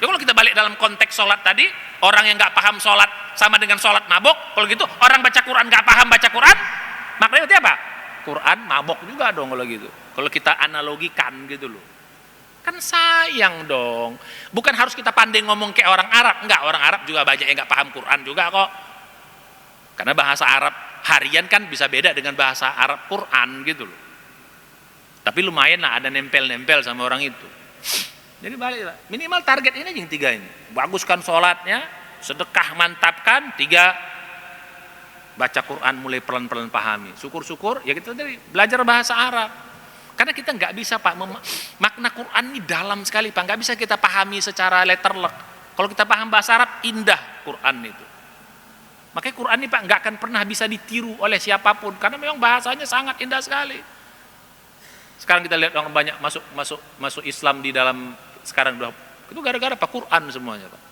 Ya kalau kita balik dalam konteks sholat tadi, orang yang nggak paham sholat sama dengan sholat mabok. Kalau gitu orang baca Quran nggak paham baca Quran, maknanya itu apa? Quran mabok juga dong kalau gitu. Kalau kita analogikan gitu loh, kan sayang dong. Bukan harus kita pandai ngomong kayak orang Arab, enggak. Orang Arab juga banyak yang nggak paham Quran juga kok. Karena bahasa Arab harian kan bisa beda dengan bahasa Arab Quran gitu loh. Tapi lumayan lah ada nempel-nempel sama orang itu. Jadi balik lah. Minimal target ini yang 3 ini. Baguskan sholatnya, sedekah mantapkan, 3 baca Quran mulai pelan-pelan pahami. Syukur-syukur ya kita tadi belajar bahasa Arab. Karena kita nggak bisa Pak, makna Quran ini dalam sekali Pak. Nggak bisa kita pahami secara letterlek. Kalau kita paham bahasa Arab, indah Quran itu. Makanya Quran ini Pak nggak akan pernah bisa ditiru oleh siapapun. Karena memang bahasanya sangat indah sekali. Sekarang kita lihat orang banyak masuk Islam di dalam sekarang itu gara-gara Pak Quran semuanya Pak.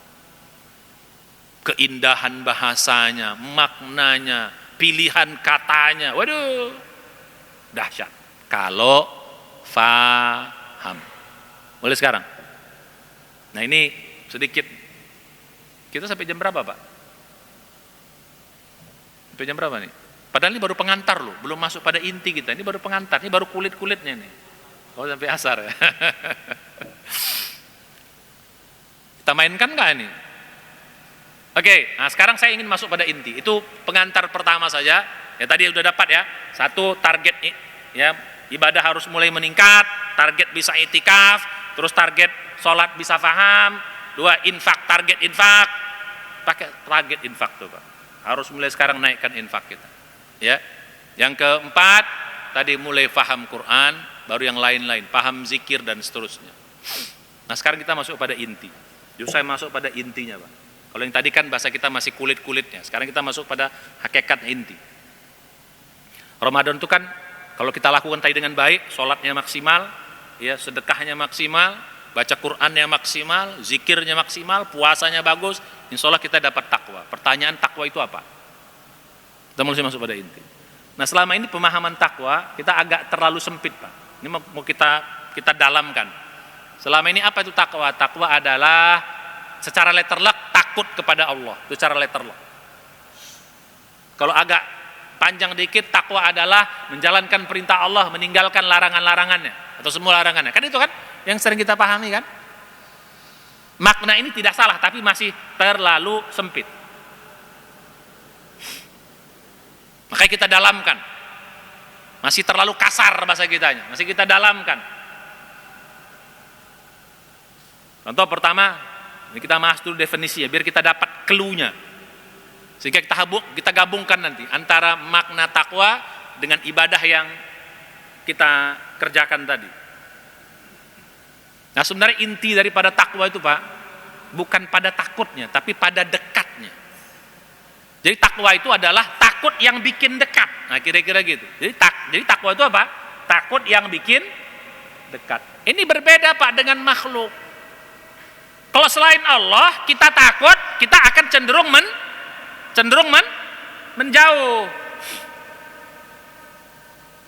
Keindahan bahasanya, maknanya, pilihan katanya, waduh, dahsyat. Kalau faham. Boleh sekarang? Nah ini sedikit. Kita sampai jam berapa Pak? Sampai jam berapa nih? Padahal ini baru pengantar loh, belum masuk pada inti kita. Ini baru pengantar, ini baru kulit-kulitnya nih. Oh sampai asar ya. Kita mainkan nggak ini? Oke, nah sekarang saya ingin masuk pada inti. Itu pengantar pertama saja. Ya tadi udah dapat ya. Satu, target ya ibadah harus mulai meningkat, target bisa itikaf, terus target sholat bisa faham. Dua, infak, target infak. Pakai target infak tuh Pak. Harus mulai sekarang naikkan infak kita. Ya. Yang keempat, tadi mulai faham Quran, baru yang lain-lain, paham zikir dan seterusnya. Nah sekarang kita masuk pada inti. Justru saya masuk pada intinya Pak. Kalau yang tadi kan bahasa kita masih kulit-kulitnya. Sekarang kita masuk pada hakikat inti. Ramadan itu kan kalau kita lakukan tadi dengan baik, sholatnya maksimal, ya sedekahnya maksimal, baca Qur'annya maksimal, zikirnya maksimal, puasanya bagus, insya Allah kita dapat takwa. Pertanyaan takwa itu apa? Kita mulai masuk pada inti. Nah selama ini pemahaman takwa kita agak terlalu sempit Pak. Ini mau kita dalamkan. Selama ini apa itu takwa? Takwa adalah secara letterlock takut kepada Allah. Itu cara letterlock. Kalau agak panjang dikit, takwa adalah menjalankan perintah Allah, meninggalkan larangan-larangannya atau semua larangannya. Kan itu kan yang sering kita pahami kan? Makna ini tidak salah, tapi masih terlalu sempit. Makanya kita dalamkan. Masih terlalu kasar bahasa kitanya. Masih kita dalamkan. Contoh pertama, ini kita bahas dulu definisinya biar kita dapat clue-nya. Sehingga kita gabungkan nanti antara makna takwa dengan ibadah yang kita kerjakan tadi. Nah sebenarnya inti daripada takwa itu Pak, bukan pada takutnya, tapi pada dekatnya. Jadi takwa itu adalah takut yang bikin dekat. Nah kira-kira gitu. Jadi takwa itu apa? Takut yang bikin dekat. Ini berbeda Pak dengan makhluk. Kalau selain Allah kita takut, kita akan cenderung menjauh.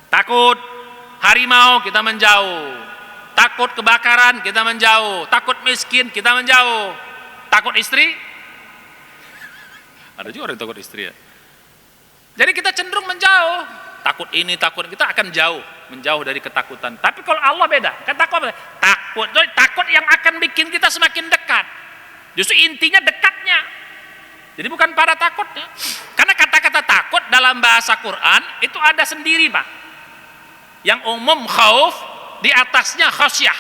Takut harimau kita menjauh. Takut kebakaran kita menjauh. Takut miskin kita menjauh. Takut istri? Ada juga orang takut istri ya. Jadi kita cenderung menjauh. Takut ini, takut kita akan menjauh dari ketakutan. Tapi kalau Allah beda. Takut yang akan bikin kita semakin dekat. Justru intinya dekatnya. Jadi bukan pada takutnya. Karena kata-kata takut dalam bahasa Quran itu ada sendiri Pak. Yang umum khauf, di atasnya khasyah.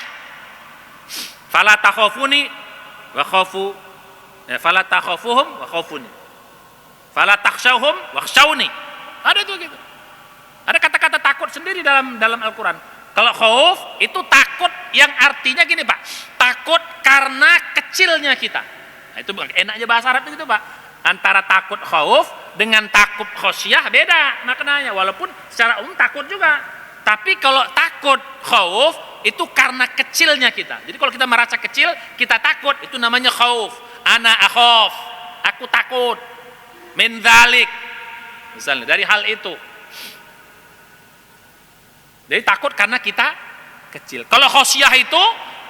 Fala takhafuni wa khafu, fala takhafuhum wa khafuni. Fala takhshawhum wa khshawni. Ada itu gitu. Ada kata-kata takut sendiri dalam Al-Quran. Kalau khauf itu takut yang artinya gini Pak. Takut karena kecilnya kita. Nah, itu enaknya bahasa Arab itu Pak. Antara takut khauf dengan takut khosyah beda maknanya. Walaupun secara umum takut juga. Tapi kalau takut khauf itu karena kecilnya kita. Jadi kalau kita merasa kecil, kita takut, itu namanya khauf. Ana akhaf, aku takut. Min dzalik. Misalnya dari hal itu. Jadi takut karena kita kecil. Kalau khosyah itu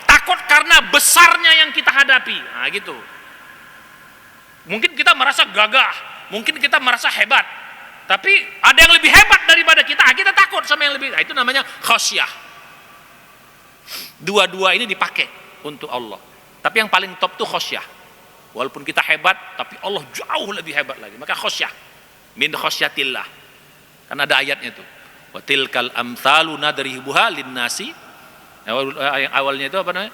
takut karena besarnya yang kita hadapi. Nah gitu. Mungkin kita merasa gagah, mungkin kita merasa hebat. Tapi ada yang lebih hebat daripada kita takut sama yang lebih. Nah, itu namanya khosyah. Dua-dua ini dipakai untuk Allah. Tapi yang paling top itu khosyah. Walaupun kita hebat, tapi Allah jauh lebih hebat lagi. Maka khosyah. Min khosyatillah. Kan ada ayatnya itu. Wa tilkal amthalu nadribuha linnasi. Yang awalnya itu apa namanya?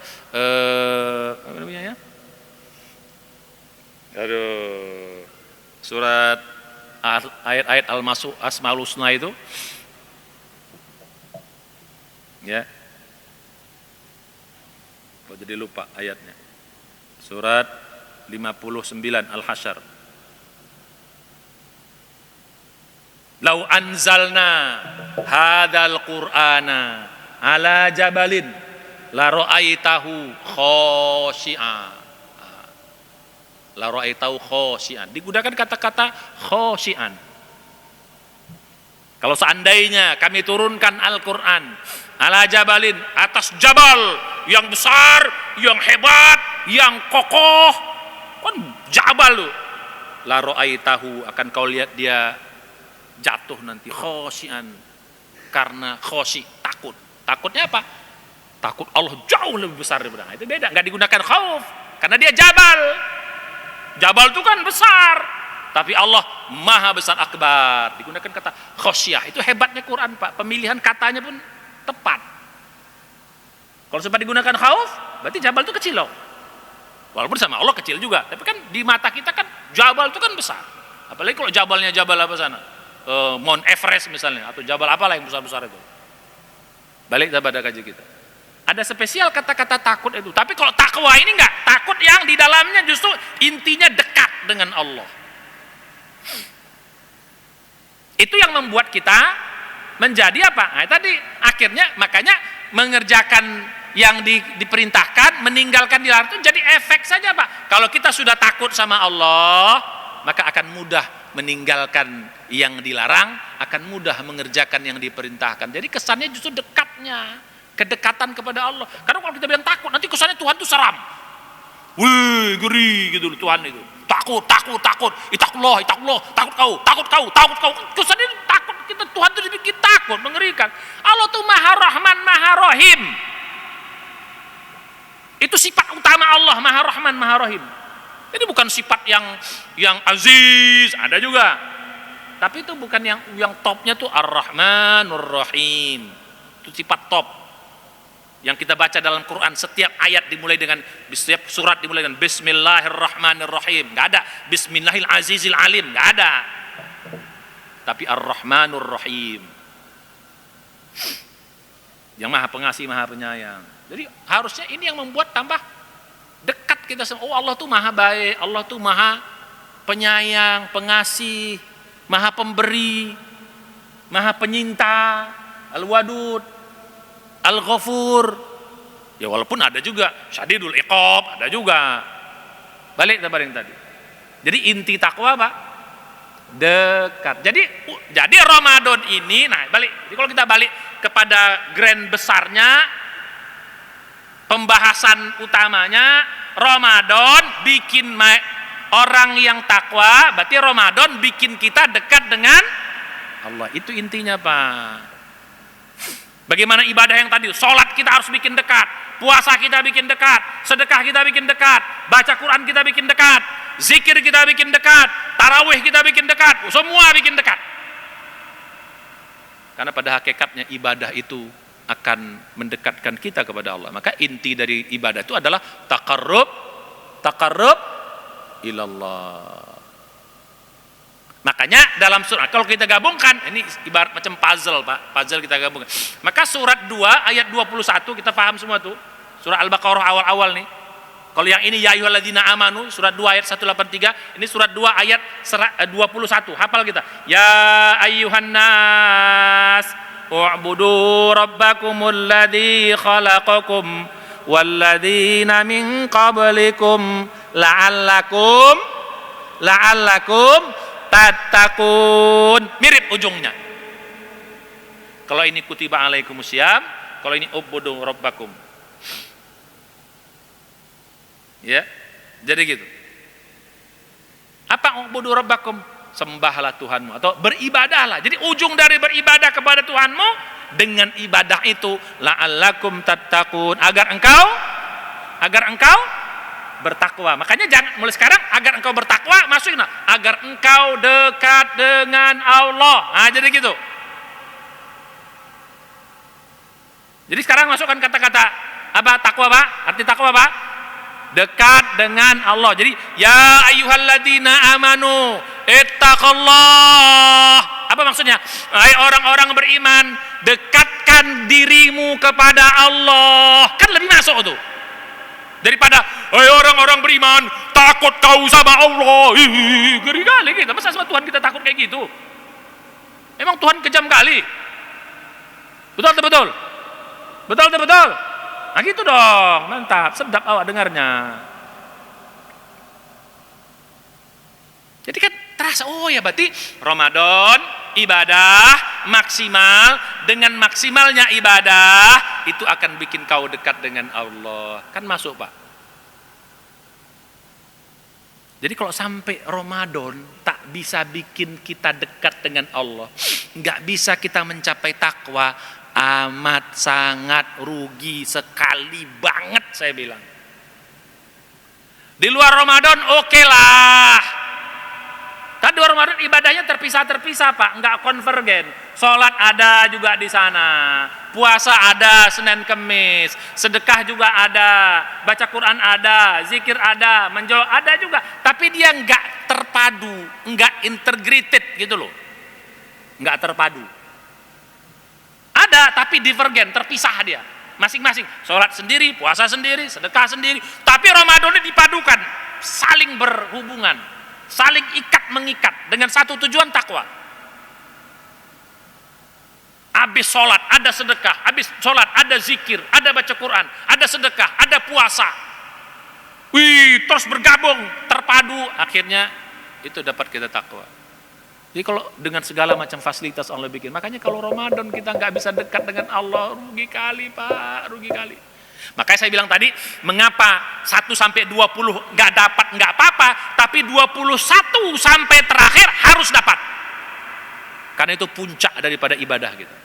Apa namanya ya? Aduh. Surat ayat-ayat Asmaul Husna itu. Ya. Kok jadi lupa ayatnya. Surat 59 Al-Hasyr. Lau anzalna hadzal qur'ana ala jabalin la ra'aitahu khashi'an. La ra'aitahu khashi'an. Digunakan kata-kata khashi'an. Kalau seandainya kami turunkan Al-Quran ala jabalin, atas jabal yang besar, yang hebat, yang kokoh, kan jabal lu, la ra'aitahu, akan kau lihat dia jatuh nanti khosyian, karena khosyi, takut. Takutnya apa? Takut Allah jauh lebih besar daripada. Itu beda, nggak digunakan khauf, karena dia jabal. Jabal itu kan besar, tapi Allah maha besar akbar. Digunakan kata khosyah. Itu hebatnya Quran, Pak. Pemilihan katanya pun tepat. Kalau sempat digunakan khauf, berarti jabal itu kecil loh. Walaupun sama Allah kecil juga, tapi kan di mata kita kan jabal itu kan besar. Apalagi kalau jabalnya jabal apa sana, Mount Everest misalnya, atau jabal apalah yang besar-besar itu. Balik kepada kaji kita. Ada spesial kata-kata takut itu. Tapi kalau takwa ini enggak, takut yang di dalamnya justru intinya dekat dengan Allah. Itu yang membuat kita menjadi apa? Nah, tadi akhirnya makanya mengerjakan yang diperintahkan, meninggalkan dilarang itu jadi efek saja, Pak. Kalau kita sudah takut sama Allah, maka akan mudah meninggalkan yang dilarang, akan mudah mengerjakan yang diperintahkan. Jadi kesannya justru dekatnya, kedekatan kepada Allah. Karena kalau kita bilang takut, nanti kesannya Tuhan itu seram. Wih, geri gitu Tuhan itu. Takut. Ittaqullah, takut kau. Kesannya takut kita, Tuhan itu dibikin takut, mengerikan. Allah tuh Maha Rahman, Maha Rahim. Itu sifat utama Allah, Maha Rahman, Maha Rahim. Jadi bukan sifat yang aziz, ada juga. Tapi itu bukan yang topnya tuh Ar-Rahmanur Rahim. Itu sifat top. Yang kita baca dalam Quran, setiap ayat dimulai dengan, setiap surat dimulai dengan Bismillahirrahmanirrahim. Enggak ada Bismillahil Azizil Alim, enggak ada. Tapi Ar-Rahmanur Rahim. Yang Maha Pengasih, Maha Penyayang. Jadi harusnya ini yang membuat tambah dekat kita sama. Oh, Allah tuh Maha baik, Allah tuh Maha Penyayang, Pengasih, Maha Pemberi, Maha Penyinta, Al-Wadud, Al-Ghafur. Ya walaupun ada juga Syadidul Iqab, ada juga. Balik kepada yang tadi. Jadi inti takwa Pak, dekat. Jadi Ramadan ini, nah balik. Jadi kalau kita balik kepada grand besarnya, pembahasan utamanya, Ramadan bikin orang yang takwa, berarti Ramadan bikin kita dekat dengan Allah. Itu intinya Pak. Bagaimana ibadah yang tadi, sholat kita harus bikin dekat, puasa kita bikin dekat, sedekah kita bikin dekat, baca Quran kita bikin dekat, zikir kita bikin dekat, tarawih kita bikin dekat, semua bikin dekat. Karena pada hakikatnya ibadah itu akan mendekatkan kita kepada Allah. Maka inti dari ibadah itu adalah taqarrub ilallah. Makanya dalam surat, kalau kita gabungkan, ini ibarat macam puzzle Pak, puzzle kita gabungkan. Maka surat 2 ayat 21 kita paham semua tuh. Surah Al-Baqarah awal-awal nih. Kalau yang ini ya ayyuhalladzina amanu, surat 2 ayat 183, ini surat 2 ayat 21. Hafal kita. Ya ayyuhan nas u'budu rabbakumul ladzi khalaqakum walladzina min qablikum la'allakum tattaqun. Mirip ujungnya. Kalau ini kutiba alaikumusiyam, kalau ini u'budu rabbakum. Ya. Jadi gitu. Apa u'budu rabbakum? Sembahlah Tuhanmu atau beribadahlah. Jadi ujung dari beribadah kepada Tuhanmu dengan ibadah itu la'allakum tattaqun, agar engkau bertakwa. Makanya jangan mulai sekarang, agar engkau bertakwa, masukin agar engkau dekat dengan Allah. Nah, jadi gitu. Jadi sekarang masukkan kata-kata apa takwa Pak? Arti takwa Pak? Dekat dengan Allah. Jadi ya ayyuhalladzina amanu ittaqullah. Apa maksudnya? Hai orang-orang beriman, dekatkan dirimu kepada Allah. Kan lebih masuk tuh. Daripada hai orang-orang beriman, takut kau sama Allah. Ngeri kali kita. Masa sama Tuhan kita takut kayak gitu? Emang Tuhan kejam kali? Betul atau betul? Betul atau betul? Nah gitu dong, mantap, sedap awak dengarnya. Jadi kan terasa, oh ya berarti Ramadan, ibadah, maksimal. Dengan maksimalnya ibadah itu akan bikin kau dekat dengan Allah. Kan masuk Pak. Jadi kalau sampai Ramadan tak bisa bikin kita dekat dengan Allah, nggak bisa kita mencapai takwa, amat sangat rugi sekali banget saya bilang. Di luar Ramadan oke lah. Kan di luar Ramadan ibadahnya terpisah-terpisah Pak, nggak konvergen. Sholat ada juga di sana, puasa ada Senin Kemis, sedekah juga ada, baca Quran ada, zikir ada, menjual ada juga. Tapi dia nggak terpadu, nggak integrated gitu loh, nggak terpadu. Ada tapi divergen, terpisah dia. Masing-masing, sholat sendiri, puasa sendiri, sedekah sendiri. Tapi Ramadan ini dipadukan, saling berhubungan, saling mengikat dengan satu tujuan takwa. Habis sholat ada sedekah, habis sholat ada zikir, ada baca Quran, ada sedekah, ada puasa. Wih, terus bergabung, terpadu, akhirnya itu dapat kita takwa. Jadi kalau dengan segala macam fasilitas Allah bikin, makanya kalau Ramadan kita nggak bisa dekat dengan Allah, rugi kali Pak, rugi kali. Makanya saya bilang tadi, mengapa 1 sampai 20 nggak dapat nggak apa-apa, tapi 21 sampai terakhir harus dapat. Karena itu puncak daripada ibadah gitu.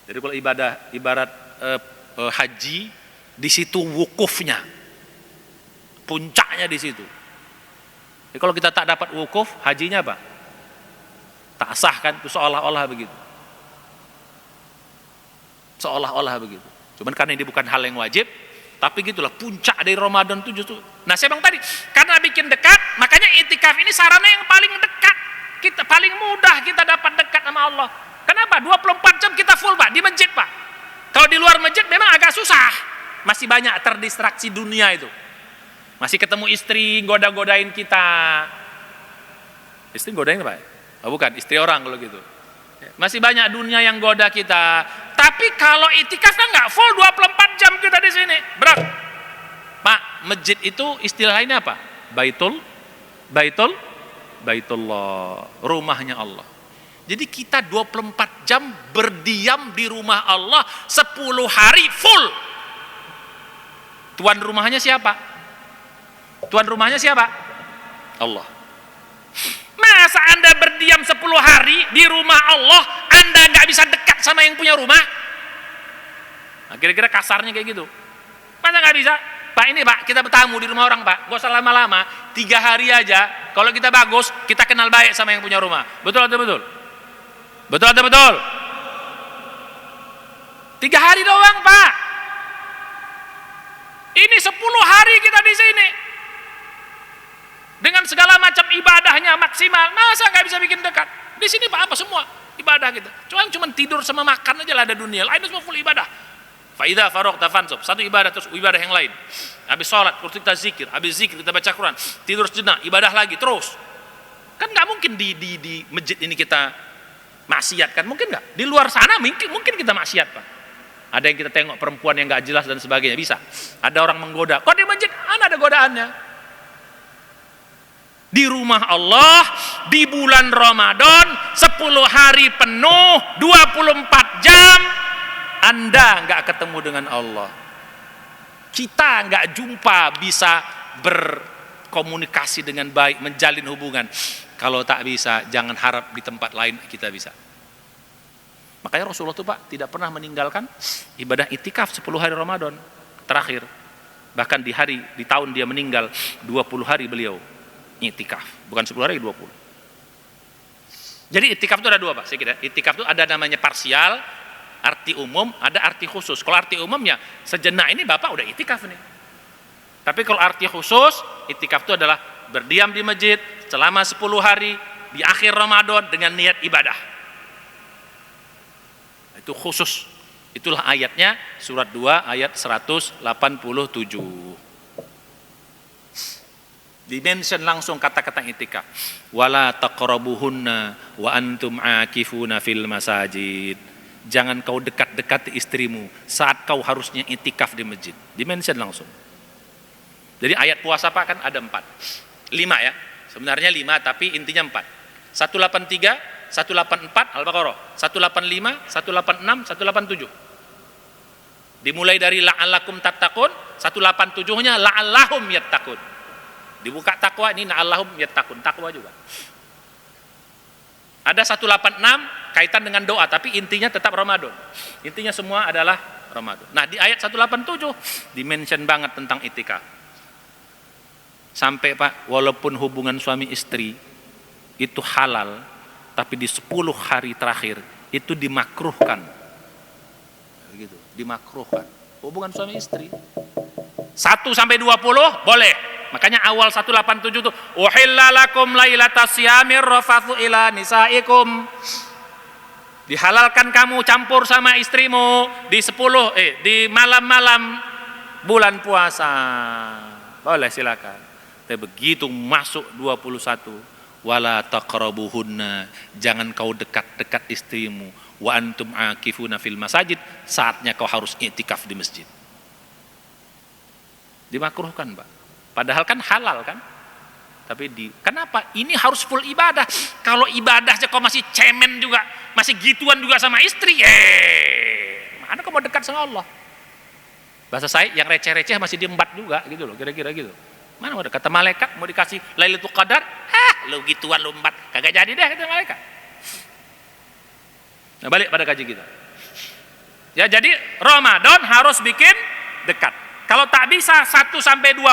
Jadi kalau ibarat haji, di situ wukufnya, puncaknya di situ. Jadi kalau kita tak dapat wukuf, hajinya apa? Tak sah kan? Itu seolah-olah begitu. Seolah-olah begitu. Cuman karena ini bukan hal yang wajib, tapi gitulah puncak dari Ramadan itu justru. Nah saya bilang tadi, karena bikin dekat, makanya itikaf ini sarana yang paling dekat. Kita paling mudah kita dapat dekat sama Allah. Kenapa? 24 jam kita full Pak, di masjid Pak. Kalau di luar masjid memang agak susah. Masih banyak terdistraksi dunia itu. Masih ketemu istri, goda-godain kita. Istri godain Pak? Oh bukan, istri orang kalau gitu. Masih banyak dunia yang goda kita. Tapi kalau itikaf kan nggak full 24 jam kita di sini. Berat. Pak, masjid itu istilah lainnya apa? Baitullah, rumahnya Allah. Jadi kita 24 jam berdiam di rumah Allah 10 hari full. Tuan rumahnya siapa? Tuan rumahnya siapa? Allah. Masa Anda berdiam 10 hari di rumah Allah, Anda nggak bisa dekat sama yang punya rumah? Nah, kira-kira kasarnya kayak gitu. Masa nggak bisa? Pak ini Pak, kita bertamu di rumah orang Pak, gak usah lama-lama, 3 hari aja, kalau kita bagus, kita kenal baik sama yang punya rumah. Betul atau betul? Betul atau betul? 3 hari doang Pak. Ini 10 hari kita di sini. Dengan segala macam ibadahnya maksimal, masa nggak bisa bikin dekat? Di sini Pak apa semua ibadah kita. Cuma tidur sama makan aja lah ada dunia. Lain semua full ibadah. Faidah farok tafansop, satu ibadah terus ibadah yang lain. Habis sholat terus kita zikir, habis zikir kita baca Quran, tidur sejenak, ibadah lagi terus. Kan nggak mungkin di masjid ini kita maksiat kan? Mungkin nggak? Di luar sana mungkin kita maksiat Pak. Ada yang kita tengok perempuan yang nggak jelas dan sebagainya, bisa. Ada orang menggoda. Kok di masjid ada godaannya? Di rumah Allah, di bulan Ramadan, 10 hari penuh, 24 jam, Anda nggak ketemu dengan Allah. Kita nggak jumpa bisa berkomunikasi dengan baik, menjalin hubungan. Kalau tak bisa, jangan harap di tempat lain kita bisa. Makanya Rasulullah itu Pak tidak pernah meninggalkan ibadah itikaf 10 hari Ramadan terakhir. Bahkan di tahun dia meninggal 20 hari beliau itikaf, bukan 10 hari 20. Jadi itikaf itu ada 2 Pak, saya kira. Itikaf itu ada namanya parsial, arti umum, ada arti khusus. Kalau arti umumnya sejenak ini Bapak udah itikaf nih. Tapi kalau arti khusus, itikaf itu adalah berdiam di masjid selama 10 hari di akhir Ramadan dengan niat ibadah. Itu khusus. Itulah ayatnya surat 2 ayat 187. Dimention langsung kata-kata itikaf. Wala taqrabuhunna wa antum akifuna fil masajid. Jangan kau dekat-dekat istrimu saat kau harusnya itikaf di masjid. Dimention langsung. Jadi ayat puasa Pak kan ada 4. 5 ya. Sebenarnya 5 tapi intinya 4. 183 184 Al-Baqarah, 185, 186, 187. Dimulai dari la'allakum tattaqun, 187-nya la'allahum yattaqun. Dibuka takwa, ini la'allahum yattaqun, takwa juga. Ada 186 kaitan dengan doa, tapi intinya tetap Ramadan. Intinya semua adalah Ramadan. Nah, di ayat 187 dimention banget tentang itikaf. Sampai Pak, walaupun hubungan suami istri itu halal, tapi di 10 hari terakhir itu dimakruhkan. Begitu, dimakruhkan. Hubungan suami istri 1 sampai 20 boleh. Makanya awal 187 itu uhilla lakum lailatas siyamir rafathu ila nisaikum. Dihalalkan kamu campur sama istrimu di di malam-malam bulan puasa. Boleh, silakan. Tapi begitu masuk 21, wala taqrabuhunna, jangan kau dekat-dekat istrimu, wa antum akifuna fil masajid, saatnya kau harus i'tikaf di masjid. Dimakruhkan, Pak. Padahal kan halal kan? Tapi kenapa? Ini harus full ibadah. Kalau ibadah aja kau masih cemen juga, masih gituan juga sama istri, mana kau mau dekat sama Allah? Bahasa saya yang receh-receh masih diembat juga gitu loh, kira-kira gitu. Mana ada kata malaikat mau dikasih Lailatul Qadar, lu gituan lu embat, kagak jadi deh kata malaikat. Nah, balik pada kaji kita. Ya, jadi Ramadan harus bikin dekat. Kalau tak bisa 1 sampai 20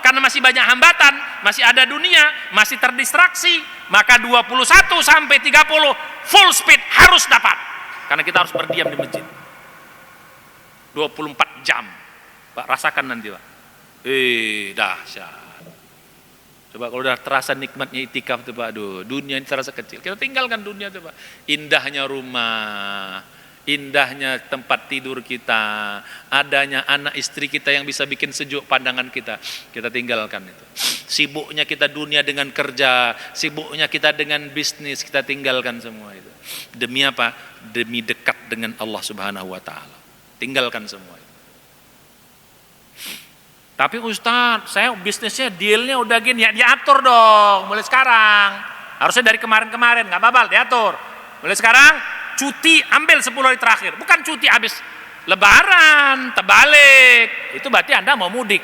karena masih banyak hambatan, masih ada dunia, masih terdistraksi, maka 21 sampai 30 full speed harus dapat. Karena kita harus berdiam di masjid 24 jam. Pak, rasakan nanti, Pak. Dahsyat. Coba kalau udah terasa nikmatnya itikaf tuh, Pak, aduh, dunia ini terasa kecil. Kita tinggalkan dunia tuh, Pak. Indahnya rumah, indahnya tempat tidur kita, adanya anak istri kita yang bisa bikin sejuk pandangan kita. Kita tinggalkan itu. Sibuknya kita dunia dengan kerja, sibuknya kita dengan bisnis, kita tinggalkan semua itu. Demi apa? Demi dekat dengan Allah Subhanahu wa taala. Tinggalkan semua itu. Tapi Ustaz, saya bisnisnya, dealnya udah gini, ya diatur dong mulai sekarang. Harusnya dari kemarin-kemarin, gak apa-apa, diatur. Mulai sekarang, cuti ambil 10 hari terakhir. Bukan cuti habis lebaran, terbalik. Itu berarti Anda mau mudik.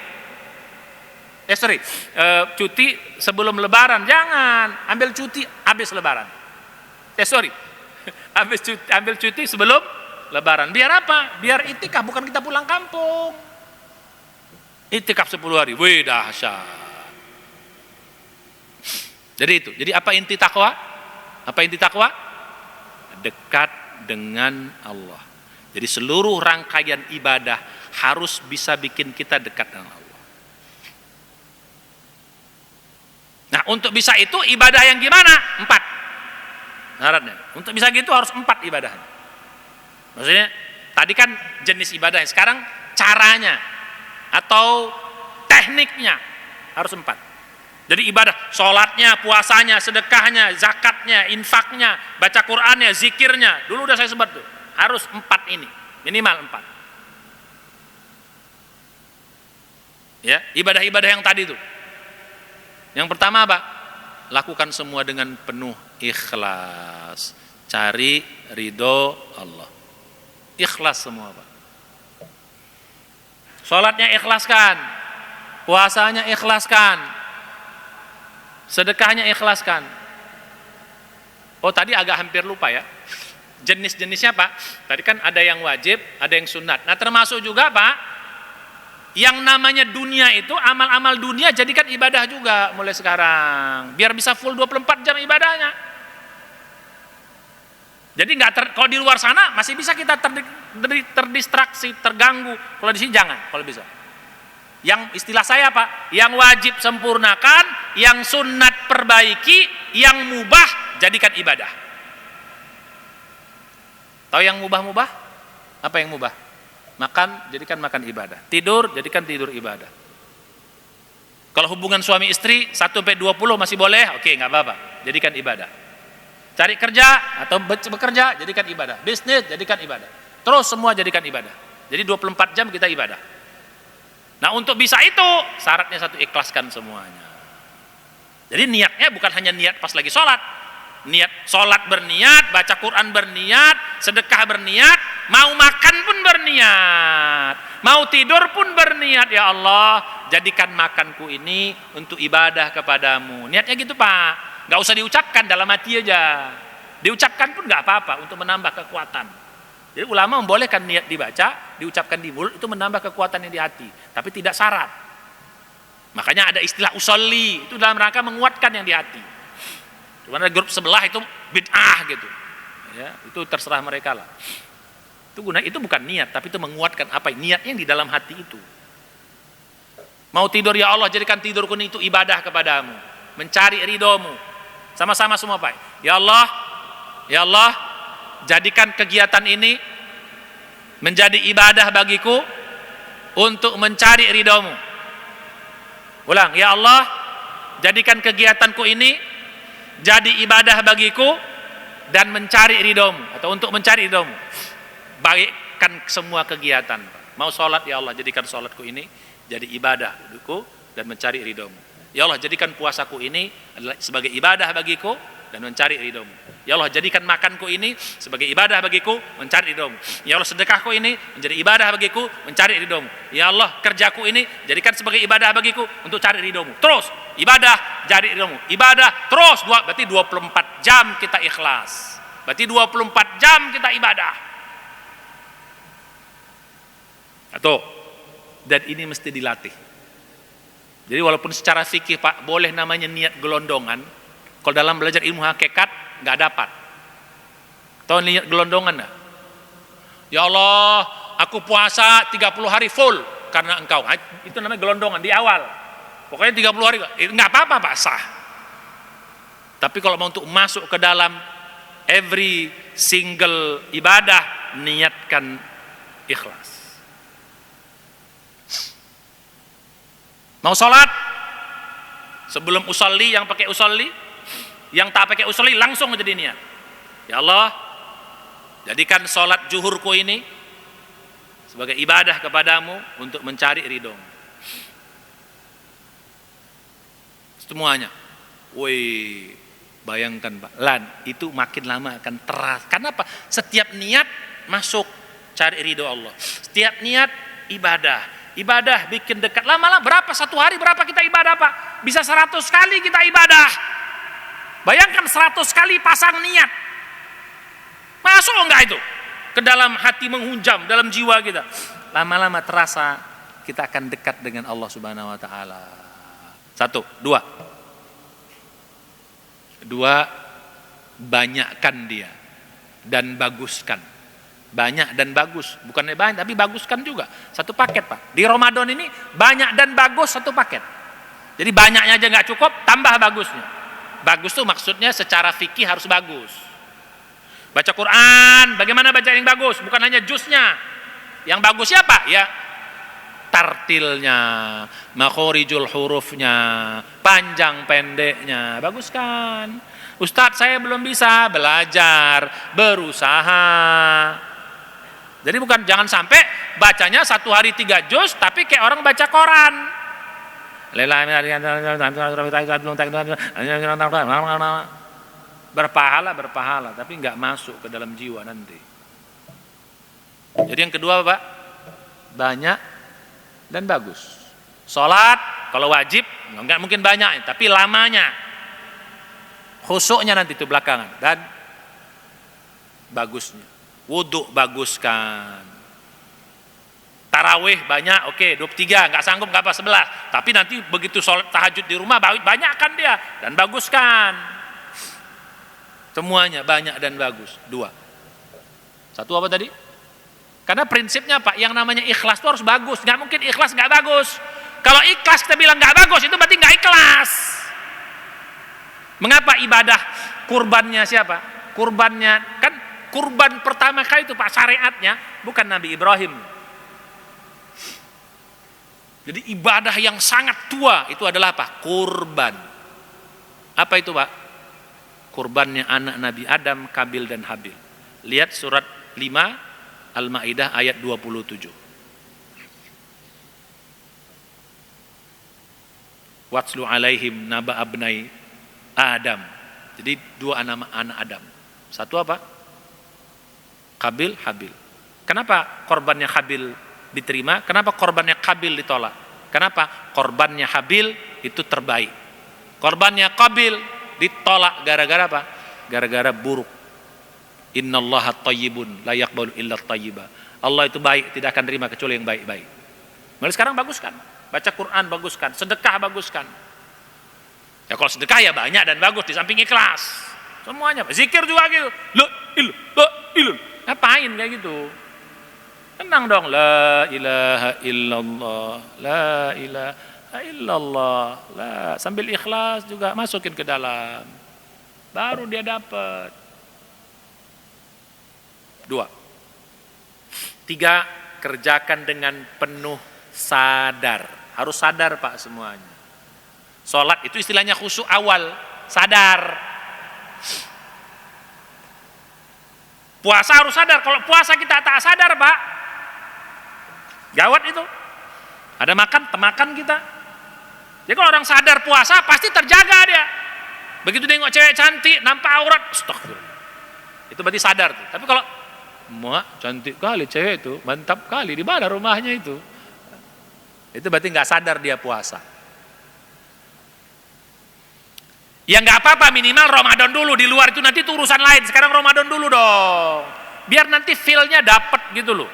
Cuti sebelum lebaran, jangan. Ambil cuti habis lebaran. Ambil cuti sebelum lebaran. Biar apa? Biar itikaf, bukan kita pulang kampung. Itikaf 10 hari, wih dahsyat. Jadi itu. Jadi apa inti takwa? Apa inti takwa? Dekat dengan Allah. Jadi seluruh rangkaian ibadah harus bisa bikin kita dekat dengan Allah. Nah, untuk bisa itu ibadah yang gimana? 4 syaratnya. Untuk bisa gitu harus 4 ibadah. Maksudnya tadi kan jenis ibadahnya, sekarang caranya atau tekniknya harus 4. Jadi ibadah, sholatnya, puasanya, sedekahnya, zakatnya, infaknya, baca Qur'annya, zikirnya, dulu udah saya sebut tuh, harus 4 ini, minimal 4. Ya, ibadah-ibadah yang tadi tuh. Yang pertama apa? Lakukan semua dengan penuh ikhlas, cari ridho Allah. Ikhlas semua, Pak. Sholatnya ikhlaskan, puasanya ikhlaskan, sedekahnya ikhlaskan. Oh, tadi agak hampir lupa ya. Jenis-jenisnya, Pak. Tadi kan ada yang wajib, ada yang sunat. Nah, termasuk juga, Pak, yang namanya dunia itu, amal-amal dunia jadikan ibadah juga mulai sekarang. Biar bisa full 24 jam ibadahnya. Jadi kalau di luar sana masih bisa kita terdistraksi, terganggu. Kalau di sini jangan, kalau bisa. Yang istilah saya Pak, yang wajib sempurnakan, yang sunat perbaiki, yang mubah jadikan ibadah. Tahu yang mubah-mubah? Apa yang mubah? Makan, jadikan makan ibadah. Tidur, jadikan tidur ibadah. Kalau hubungan suami istri 1-20 masih boleh, oke, nggak apa-apa, jadikan ibadah. Cari kerja atau bekerja, jadikan ibadah. Bisnis, jadikan ibadah. Terus semua jadikan ibadah. Jadi 24 jam kita ibadah. Nah, untuk bisa itu, syaratnya 1, ikhlaskan semuanya. Jadi niatnya bukan hanya niat pas lagi sholat, Niat sholat berniat, baca Quran berniat, sedekah berniat, mau makan pun berniat, mau tidur pun berniat. Ya Allah, jadikan makanku ini untuk ibadah kepadamu. Niatnya gitu Pak, nggak usah diucapkan, dalam hati aja. Diucapkan pun nggak apa-apa untuk menambah kekuatan. Jadi ulama membolehkan niat dibaca, diucapkan di mulut, itu menambah kekuatan yang di hati, tapi tidak syarat. Makanya ada istilah usolli, itu dalam rangka menguatkan yang di hati. Cuma ada grup sebelah itu bid'ah gitu. Ya, itu terserah mereka lah. Itu bukan niat, tapi itu menguatkan apa? Niat yang di dalam hati itu. Mau tidur, ya Allah, jadikan tidurku ini itu ibadah kepadamu, mencari ridhomu. Sama-sama semua Pak. Ya Allah, jadikan kegiatan ini menjadi ibadah bagiku untuk mencari ridhomu. Ulang, ya Allah, jadikan kegiatanku ini jadi ibadah bagiku dan mencari ridhomu, atau untuk mencari ridhomu. Baikkan semua kegiatan. Mau sholat, ya Allah, jadikan sholatku ini jadi ibadah bagiku dan mencari ridhomu. Ya Allah, jadikan puasaku ini adalah sebagai ibadah bagiku dan mencari ridhomu. Ya Allah, jadikan makanku ini sebagai ibadah bagiku, mencari ridhomu. Ya Allah, sedekahku ini menjadi ibadah bagiku, mencari ridhomu. Ya Allah, kerjaku ini jadikan sebagai ibadah bagiku untuk cari ridhomu. Terus ibadah, cari ridhomu. Ibadah terus, berarti 24 jam kita ikhlas. Berarti 24 jam kita ibadah. Atau, dan ini mesti dilatih. Jadi walaupun secara fikih Pak boleh namanya niat gelondongan, kalau dalam belajar ilmu hakikat nggak dapat. Tahu niat gelondongan nggak? Ya Allah, aku puasa 30 hari full karena engkau. Itu namanya gelondongan di awal. Pokoknya 30 hari nggak apa-apa Pak, sah. Tapi kalau mau untuk masuk ke dalam every single ibadah, niatkan ikhlas. Mau sholat, sebelum usolli, yang pakai usolli, yang tak pakai usolli langsung jadi niat. Ya Allah, jadikan sholat zuhurku ini sebagai ibadah kepadamu untuk mencari ridhomu. Semuanya. Woi, bayangkan Pak, itu makin lama akan teras. Karena apa? Setiap niat masuk cari ridho Allah. Setiap niat ibadah bikin dekat. Lama-lama berapa? Satu hari berapa kita ibadah Pak? Bisa 100 kali kita ibadah. Bayangkan 100 kali pasang niat. Masuk enggak itu? Ke dalam hati menghunjam, dalam jiwa kita. Lama-lama terasa kita akan dekat dengan Allah Subhanahu wa taala. 1, 2, banyakkan dia dan baguskan. Banyak dan bagus, bukannya banyak tapi baguskan juga. Satu paket Pak. Di Ramadan ini banyak dan bagus satu paket. Jadi banyaknya aja nggak cukup, tambah bagusnya. Bagus tuh maksudnya secara fikih harus bagus. Baca Quran, bagaimana baca yang bagus? Bukan hanya jusnya. Yang bagus siapa? Ya tartilnya, makhorijul hurufnya, panjang pendeknya, baguskan. Ustadz, saya belum bisa, belajar, berusaha. Jadi bukan, jangan sampai bacanya 1 hari 3 juz tapi kayak orang baca koran. Berpahala tapi nggak masuk ke dalam jiwa nanti. Jadi yang kedua Pak, banyak dan bagus. Sholat kalau wajib nggak mungkin banyak, tapi lamanya, khusyuknya nanti itu belakangan, dan bagusnya. Wudhu baguskan. Tarawih banyak, oke, 23, nggak sanggup nggak apa 11. Tapi nanti begitu sholat tahajud di rumah banyakkan dia dan baguskan. Semuanya banyak dan bagus. 2. 1 apa tadi? Karena prinsipnya Pak, yang namanya ikhlas itu harus bagus. Nggak mungkin ikhlas nggak bagus. Kalau ikhlas kita bilang nggak bagus, itu berarti nggak ikhlas. Mengapa ibadah kurbannya siapa? Kurbannya kan kurban pertama kali itu Pak syariatnya bukan Nabi Ibrahim. Jadi ibadah yang sangat tua itu adalah apa? Kurban. Apa itu Pak? Kurbannya anak Nabi Adam, Kabil dan Habil. Lihat surat 5 Al-Maidah ayat 27. Watslu alaihim naba abnai Adam Jadi dua anak Adam. Satu apa? Kabil, Habil. Kenapa korbannya Habil diterima? Kenapa korbannya Kabil ditolak? Kenapa? Korbannya Habil itu terbaik. Korbannya Kabil ditolak gara-gara apa? Gara-gara buruk. Innallaha thayyibun la yaqbalu illa thayyiba. Allah itu baik, tidak akan terima kecuali yang baik-baik. Mulai sekarang baguskan, baca Quran baguskan, sedekah baguskan. Ya kalau sedekah ya banyak dan bagus di samping ikhlas. Semuanya, zikir juga gitu. La ilah. Ngapain kayak gitu? Tenang dong, la ilaha illallah, la ilaha illallah, la, sambil ikhlas juga masukin ke dalam. Baru dia dapat. 2. 3, kerjakan dengan penuh sadar. Harus sadar Pak semuanya. Sholat itu istilahnya khusyuk awal, sadar. Puasa harus sadar. Kalau puasa kita tak sadar Pak, gawat itu. Ada makan, temakan kita. Jadi kalau orang sadar puasa pasti terjaga dia. Begitu nengok cewek cantik, nampak aurat, astagfirullah. Itu berarti sadar tuh. Tapi kalau mak cantik kali cewek itu, mantap kali, di mana rumahnya itu? Itu berarti nggak sadar dia puasa. Ya nggak apa-apa, minimal Ramadan dulu, di luar itu nanti itu urusan lain. Sekarang Ramadan dulu dong, biar nanti feel-nya dapet gitu loh.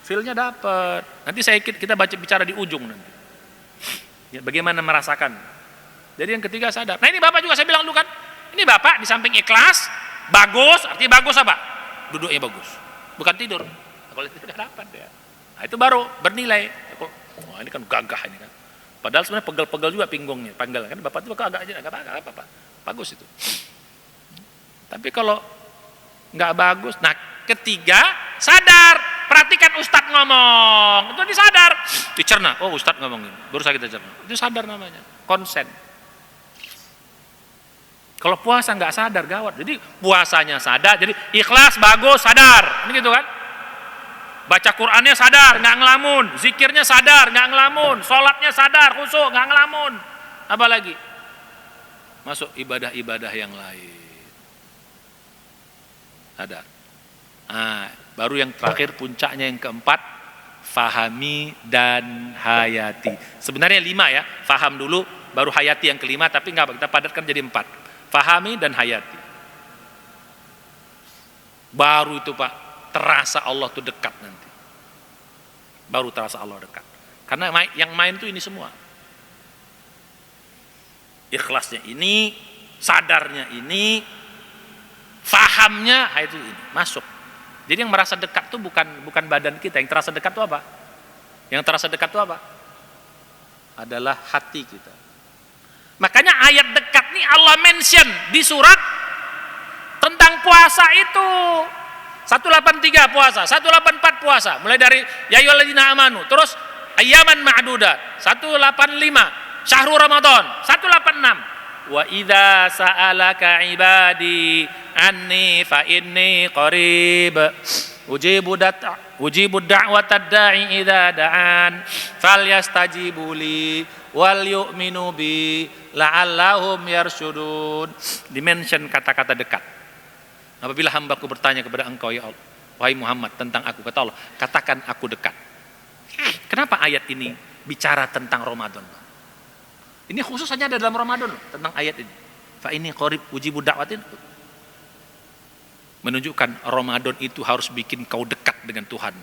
Feel-nya dapet. Nanti kita bicara di ujung nanti. Ya, bagaimana merasakan. Jadi yang ketiga sadar. Nah ini Bapak juga saya bilang dulu kan, ini Bapak di samping ikhlas, bagus, artinya bagus apa? Duduknya bagus, bukan tidur. Nah, kalau tidur udah dapat ya. Nah itu baru bernilai. Wah ini kan gagah ini kan. Padahal sebenarnya pegel-pegel juga pinggungnya, panggil kan Bapak itu agak aja, agak apa-apa, bagus itu. Tapi kalau nggak bagus, nah ketiga sadar, perhatikan Ustadz ngomong, itu disadar, dicerna. Oh Ustadz ngomong ini, baru kita cerna. Itu sadar namanya, konsen. Kalau puasa nggak sadar gawat. Jadi puasanya sadar, jadi ikhlas bagus sadar, ini gitu kan. Baca Qurannya sadar, nggak ngelamun. Zikirnya sadar, nggak ngelamun. Sholatnya sadar, khusyuk, nggak ngelamun. Apa lagi? Masuk ibadah-ibadah yang lain. Sadar. Nah, baru yang terakhir, puncaknya yang keempat, fahami dan hayati. Sebenarnya 5 ya, faham dulu, baru hayati yang kelima, tapi nggak, kita padatkan jadi 4. Fahami dan hayati. Baru itu Pak, terasa Allah tuh dekat nanti. Baru terasa Allah dekat. Karena yang main tuh ini semua. Ikhlasnya ini, sadarnya ini, fahamnya itu ini masuk. Jadi yang merasa dekat tuh bukan badan kita, yang terasa dekat tuh apa? Yang terasa dekat tuh apa? Adalah hati kita. Makanya ayat dekat nih Allah mention di surat tentang puasa itu. 183 puasa, 184 puasa, mulai dari ya ayyuhalladzina amanu, terus ayyaman ma'dudat, 185 syahrul ramadan, 186 wa idza sa'alaka ibadi anni fa inni qarib ujibu da'watad da'i idza da'an falyastajibu li wal yu'minu bi la'allahum yarsyudun. Dimention kata-kata dekat. Apabila hambaku bertanya kepada engkau ya Allah, wahai Muhammad, tentang aku, kata Allah, katakan aku dekat. Kenapa ayat ini bicara tentang Ramadan? Ini khusus hanya ada dalam Ramadan loh, tentang ayat ini. Fa ini qarib ujibu da'watin. Menunjukkan Ramadan itu harus bikin kau dekat dengan Tuhan.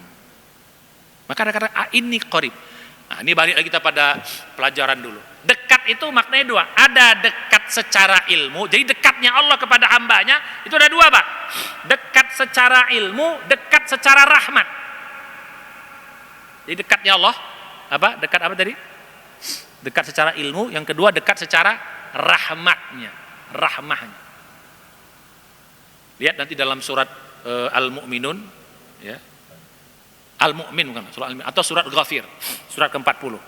Maka ada kata ini qarib. Nah, ini balik lagi kita pada pelajaran dulu. Dekat itu maknanya 2. Ada dekat secara ilmu. Jadi dekatnya Allah kepada hambanya itu ada 2 Pak. Dekat secara ilmu, dekat secara rahmat. Jadi dekatnya Allah apa? Dekat apa tadi? Dekat secara ilmu. Yang kedua dekat secara rahmatnya, rahmahnya. Lihat nanti dalam surat Al-Mu'minun, ya. Al-Mu'min bukan, surat Al-Mu'min, atau surat Ghafir, surat ke-40.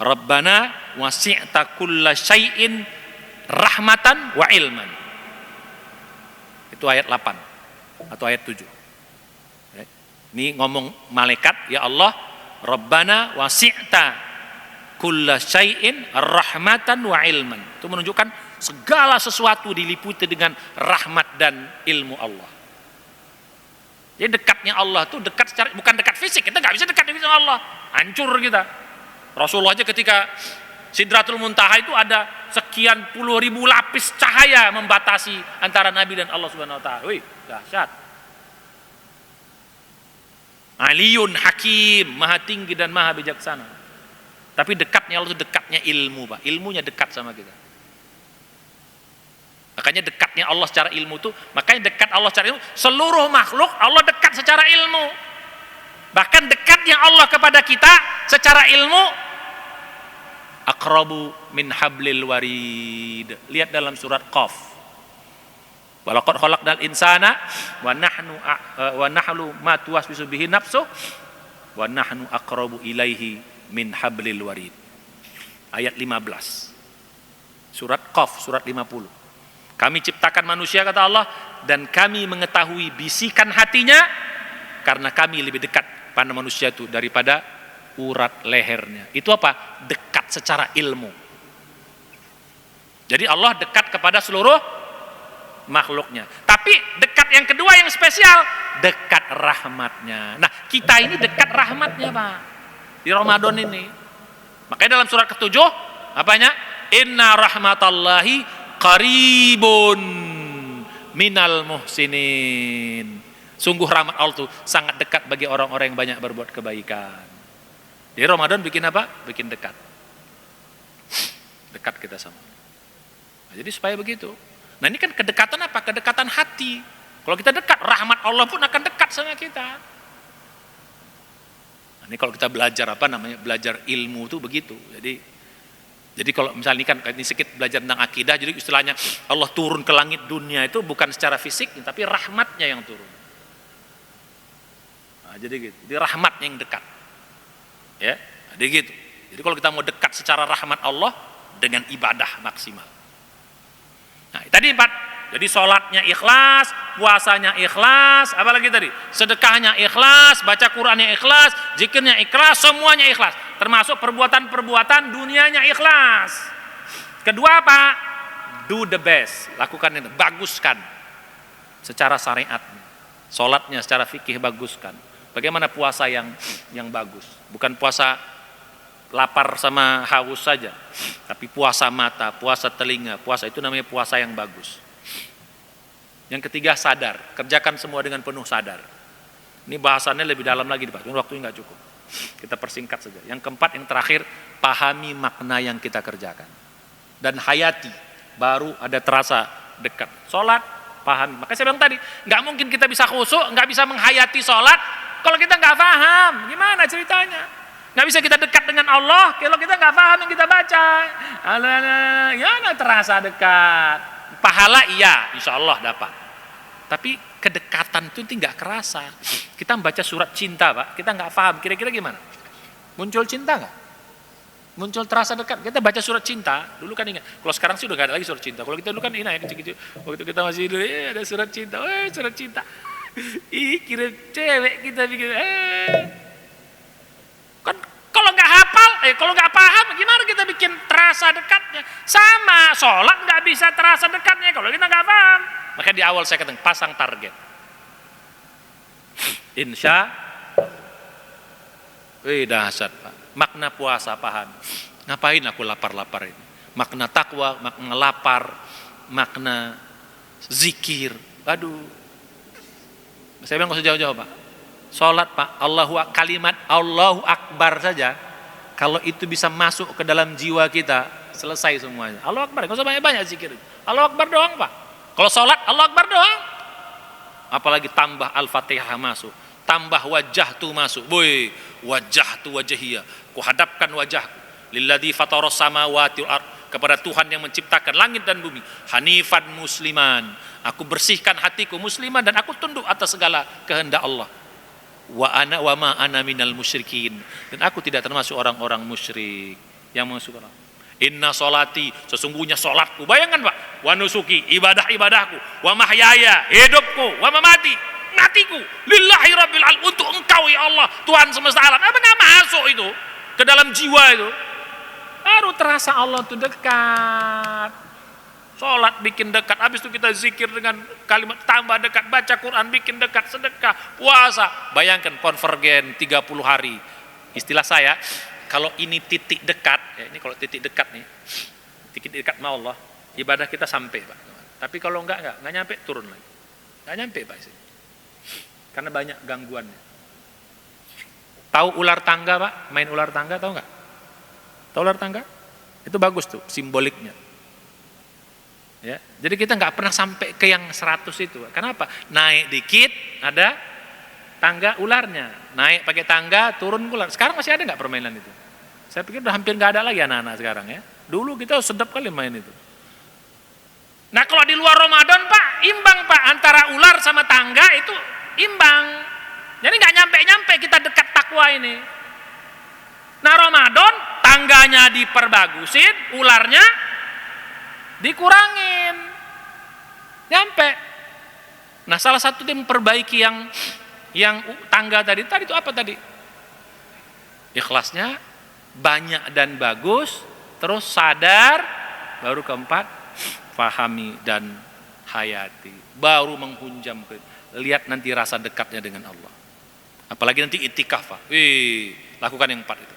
Rabbana wasi'ta kulla syai'in rahmatan wa ilman. Itu ayat 8 atau ayat 7. Ya. Ini ngomong malaikat, ya Allah, Rabbana wasi'ta kulla syai'in rahmatan wa ilman. Itu menunjukkan Segala sesuatu diliputi dengan rahmat dan ilmu Allah. Jadi dekatnya Allah tuh dekat secara, bukan dekat fisik. Kita nggak bisa dekat dengan Allah, hancur kita. Rasulullah aja ketika Sidratul Muntaha itu ada sekian puluh ribu lapis cahaya membatasi antara Nabi dan Allah Subhanahu Wa Taala. Wih, dahsyat. Aliyun Hakim, maha tinggi dan maha bijaksana. Tapi dekatnya Allah itu dekatnya ilmu, Pak. Ilmunya dekat sama kita. Makanya dekatnya Allah secara ilmu itu, makanya dekat Allah secara ilmu, seluruh makhluk Allah dekat secara ilmu. Bahkan dekatnya Allah kepada kita secara ilmu, aqrabu min hablil warid. Lihat dalam surat Qaf. Walaqad khalaqnal insana wa nahnu ma tuwaswisu bihi nafsuh wa nahnu aqrabu ilaihi min hablil warid. Ayat 15. Surat Qaf, surat 50. Kami ciptakan manusia, kata Allah, dan kami mengetahui bisikan hatinya karena kami lebih dekat pada manusia itu daripada urat lehernya. Itu apa? Dekat secara ilmu. Jadi Allah dekat kepada seluruh makhluknya. Tapi dekat yang kedua yang spesial, dekat rahmatnya. Nah, kita ini dekat rahmatnya, Pak, di Ramadan ini. Makanya dalam surat ke-7 apanya? Inna rahmatallahi qaribun minal muhsinin. Sungguh rahmat Allah itu sangat dekat bagi orang-orang yang banyak berbuat kebaikan. Di Ramadan bikin apa? Bikin dekat. Dekat kita sama. Nah, jadi supaya begitu. Nah, ini kan kedekatan apa? Kedekatan hati. Kalau kita dekat, rahmat Allah pun akan dekat sama kita. Nah, ini kalau kita belajar apa namanya? Belajar ilmu itu begitu. Jadi kalau misalnya ini sedikit belajar tentang akidah, jadi istilahnya Allah turun ke langit dunia itu bukan secara fisik, tapi rahmatnya yang turun. Nah, jadi gitu. Jadi rahmatnya yang dekat. Ya, jadi gitu. Jadi kalau kita mau dekat secara rahmat Allah dengan ibadah maksimal. Nah, tadi 4. Jadi sholatnya ikhlas, puasanya ikhlas, apalagi tadi? Sedekahnya ikhlas, baca Qur'annya ikhlas, zikirnya ikhlas, semuanya ikhlas. Termasuk perbuatan-perbuatan dunianya ikhlas. Kedua apa? Do the best, lakukan itu, baguskan secara syariat. Sholatnya secara fikih baguskan. Bagaimana puasa yang bagus? Bukan puasa lapar sama haus saja, tapi puasa mata, puasa telinga, puasa itu namanya puasa yang bagus. Yang ketiga sadar, kerjakan semua dengan penuh sadar. Ini bahasannya lebih dalam lagi, Pak. Waktunya nggak cukup. Kita persingkat saja. Yang keempat, yang terakhir, pahami makna yang kita kerjakan dan hayati, baru ada terasa dekat. Sholat, pahami. Makanya saya bilang tadi, nggak mungkin kita bisa khusyuk, nggak bisa menghayati sholat kalau kita nggak paham. Gimana ceritanya? Nggak bisa kita dekat dengan Allah kalau kita nggak paham yang kita baca. Ya, terasa dekat. Pahala iya, insya Allah dapat. Tapi kedekatan itu nggak kerasa. Kita membaca surat cinta, Pak, kita nggak paham. Kira-kira gimana? Muncul cinta nggak? Muncul terasa dekat. Kita baca surat cinta, dulu kan ingat. Kalau sekarang sih udah nggak ada lagi surat cinta. Kalau kita dulu kan ini kecil-kecil. Waktu kita masih dulu, ada surat cinta. Surat cinta. Kirim cewek kita bikin. Kan kalau nggak hafal, kalau nggak paham, gimana kita bikin terasa dekatnya? Sama, sholat nggak bisa terasa dekatnya kalau kita nggak paham. Makanya di awal saya katakan pasang target. Insya, dahsyat, Pak. Makna puasa paham. Ngapain aku lapar-lapar ini? Makna takwa, makna lapar, makna zikir. Aduh, saya bilang nggak usah jauh-jauh, Pak. Sholat, Pak, kalimat Allahu Akbar saja, kalau itu bisa masuk ke dalam jiwa kita, selesai semuanya. Allahu Akbar, nggak usah banyak-banyak zikir. Allahu Akbar doang, Pak. Kalau sholat, Allahu Akbar doang. Apalagi tambah Al-Fatihah masuk, tambah wajahtu masuk. Boy, wajahtu wajahiyah, kuhadapkan wajahku lilladzi fataras samawati wal ard, kepada Tuhan yang menciptakan langit dan bumi. Hanifan musliman, aku bersihkan hatiku musliman dan aku tunduk atas segala kehendak Allah. Wa ma ana minal musyrikin, dan aku tidak termasuk orang-orang musyrik yang mengusuk Allah. Inna sholati, sesungguhnya sholatku, bayangkan, Pak, wa nusuki, ibadah-ibadahku, wa mahyaya, hidupku, wa mamati, matiku, lillahi rabbil alamin, untuk engkau ya Allah, Tuhan semesta alam. Apa nggak masuk itu ke dalam jiwa itu? Baru terasa Allah itu dekat. Sholat bikin dekat, habis itu kita zikir dengan kalimat tambah dekat, baca Quran bikin dekat, sedekah, puasa. Bayangkan konvergen 30 hari. Istilah saya, kalau ini titik dekat, ya ini kalau titik dekat nih, titik dekat sama Allah, ibadah kita sampai Pak. Tapi kalau enggak nyampe, turun lagi. Enggak nyampe Pak sih. Karena banyak gangguannya. Tahu ular tangga Pak? Main ular tangga tahu enggak? Tahu ular tangga? Itu bagus tuh simboliknya. Ya, jadi kita nggak pernah sampai ke yang 100 itu. Kenapa? Naik dikit ada tangga ularnya, naik pakai tangga turun ular. Sekarang masih ada nggak permainan itu? Saya pikir udah hampir nggak ada lagi anak-anak sekarang ya. Dulu kita sedap kali main itu. Nah kalau di luar Ramadan Pak, imbang Pak antara ular sama tangga itu imbang. Jadi nggak nyampe kita dekat takwa ini. Nah Ramadan tangganya diperbagusin, ularnya dikurangin, nyampe. Nah salah satu yang memperbaiki yang tangga tadi itu apa tadi? Ikhlasnya banyak dan bagus, terus sadar, baru keempat fahami dan hayati, baru menghunjam lihat nanti rasa dekatnya dengan Allah. Apalagi nanti iktikaf, lakukan yang 4 itu.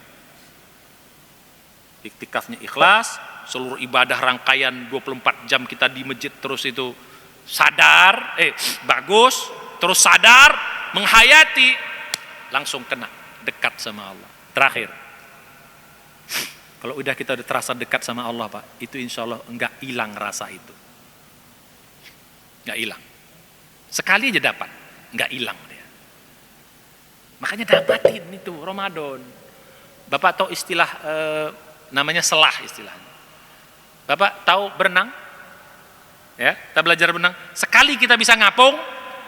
Iktikafnya ikhlas, seluruh ibadah rangkaian 24 jam kita di masjid terus itu sadar, bagus, terus sadar, menghayati, langsung kena dekat sama Allah. Terakhir, kalau udah kita udah terasa dekat sama Allah Pak, itu insya Allah enggak hilang rasa itu, enggak hilang. Sekali aja dapat, enggak hilang dia. Makanya dapatin itu Ramadan. Bapak tahu istilah namanya selah istilahnya. Bapak tahu berenang? Ya, kita belajar berenang. Sekali kita bisa ngapung,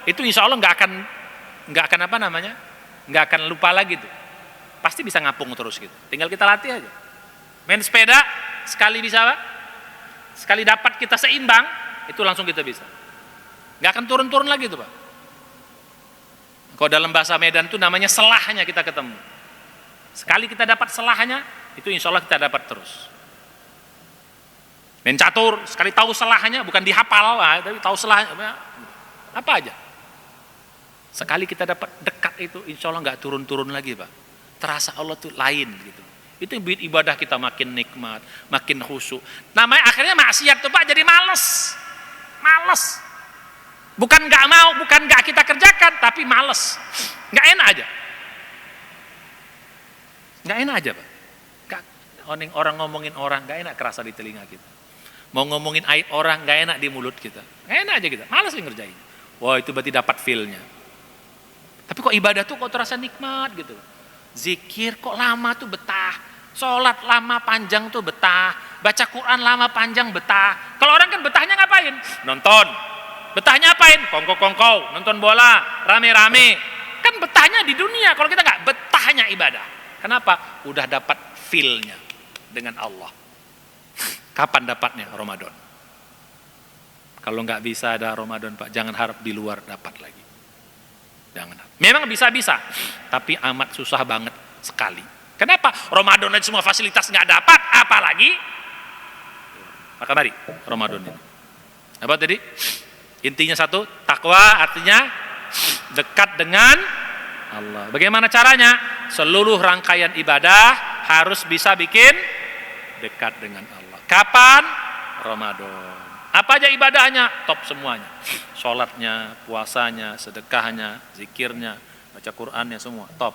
itu insya Allah nggak akan apa namanya, nggak akan lupa lagi tuh. Pasti bisa ngapung terus gitu. Tinggal kita latih aja. Main sepeda sekali bisa Pak, sekali dapat kita seimbang, itu langsung kita bisa. Nggak akan turun-turun lagi tuh Pak. Kalau dalam bahasa Medan tuh namanya selahnya kita ketemu. Sekali kita dapat selahnya, itu insya Allah kita dapat terus. Main catur, sekali tahu selahnya, bukan dihafal, tapi tahu selahnya, apa aja. Sekali kita dapat dekat itu, insya Allah nggak turun-turun lagi Pak. Terasa Allah tuh lain gitu. Itu bikin ibadah kita makin nikmat, makin khusyuk. Namanya akhirnya maksiat tuh Pak, jadi males. Bukan nggak mau, bukan nggak kita kerjakan, tapi males. Nggak enak aja. Nggak enak aja Pak. Orang ngomongin orang nggak enak kerasa di telinga kita. Mau ngomongin aib orang nggak enak di mulut kita. Nggak enak aja kita, malas ngerjain. Wah itu berarti dapat feel-nya. Tapi kok ibadah tuh kok terasa nikmat gitu. Zikir kok lama tuh betah. Sholat lama panjang tuh betah. Baca Quran lama panjang betah. Kalau orang kan betahnya ngapain? Nonton. Betahnya apain? Kongko-kongko, nonton bola, rame-rame. Kan betahnya di dunia. Kalau kita nggak, betahnya ibadah. Kenapa? Udah dapat feel-nya dengan Allah. Kapan dapatnya? Ramadan. Kalau nggak bisa ada Ramadan Pak, jangan harap di luar dapat lagi. Jangan. Memang bisa-bisa, tapi amat susah banget sekali. Kenapa? Ramadan aja semua fasilitas nggak dapat, apalagi? Maka mari Ramadan ini. Apa tadi? Intinya satu, takwa artinya dekat dengan Allah. Bagaimana caranya? Seluruh rangkaian ibadah harus bisa bikin dekat dengan Allah. Kapan? Ramadan. Apa aja ibadahnya? Top semuanya. Sholatnya, puasanya, sedekahnya, zikirnya, baca Qur'annya semua top.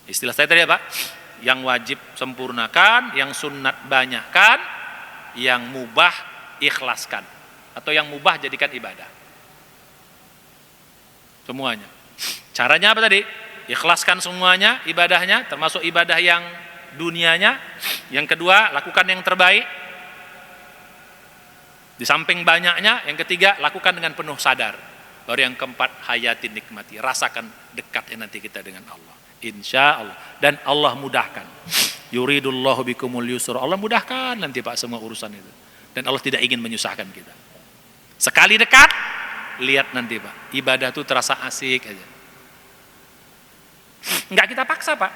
Istilah saya tadi apa? Yang wajib sempurnakan, yang sunat banyakkan, yang mubah ikhlaskan. Atau yang mubah jadikan ibadah. Semuanya. Caranya apa tadi? Ikhlaskan semuanya ibadahnya, termasuk ibadah yang dunianya. Yang kedua, lakukan yang terbaik. Di samping banyaknya, yang ketiga, lakukan dengan penuh sadar. Baru yang keempat, hayati nikmati. Rasakan dekatnya nanti kita dengan Allah. Insya Allah. Dan Allah mudahkan. Yuridullahu bikumul yusra. Allah mudahkan nanti Pak semua urusan itu. Dan Allah tidak ingin menyusahkan kita. Sekali dekat, lihat nanti Pak. Ibadah itu terasa asik aja. Enggak kita paksa Pak.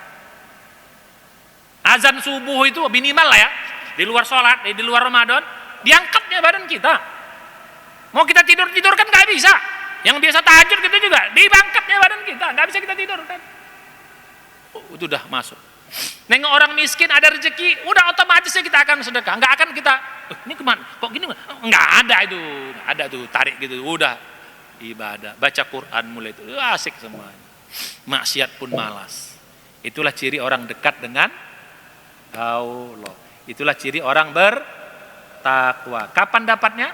Azan subuh itu minimal lah ya. Di luar sholat, di luar Ramadan. diangkatnya badan kita. Mau kita tidur kan nggak bisa. Yang biasa tahajud gitu juga, diangkatnya badan kita, nggak bisa kita tidur kan. Itu udah masuk. Nengok orang miskin ada rezeki, udah otomatis kita akan sedekah. Nggak akan kita, ini kemana? Kok gini? Nggak ada tuh tarik gitu. Udah ibadah, baca Quran mulai itu asik semuanya. Maksiat pun malas. Itulah ciri orang dekat dengan Allah. Itulah ciri orang bertakwa. Kapan dapatnya?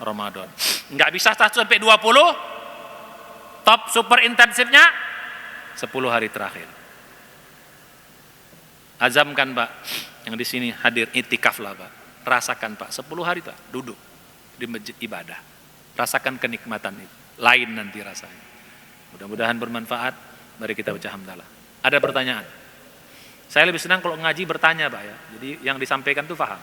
Ramadan. Nggak bisa 1 sampai 20. Top super intensifnya 10 hari terakhir. Azamkan Pak, yang di sini hadir itikaf lah Pak. Rasakan Pak, 10 hari Pak, duduk di masjid ibadah. Rasakan kenikmatan itu. Lain nanti rasanya. Mudah-mudahan bermanfaat. Mari kita baca hamdalah. Ada pertanyaan? Saya lebih senang kalau ngaji bertanya Pak ya. Jadi yang disampaikan tuh paham.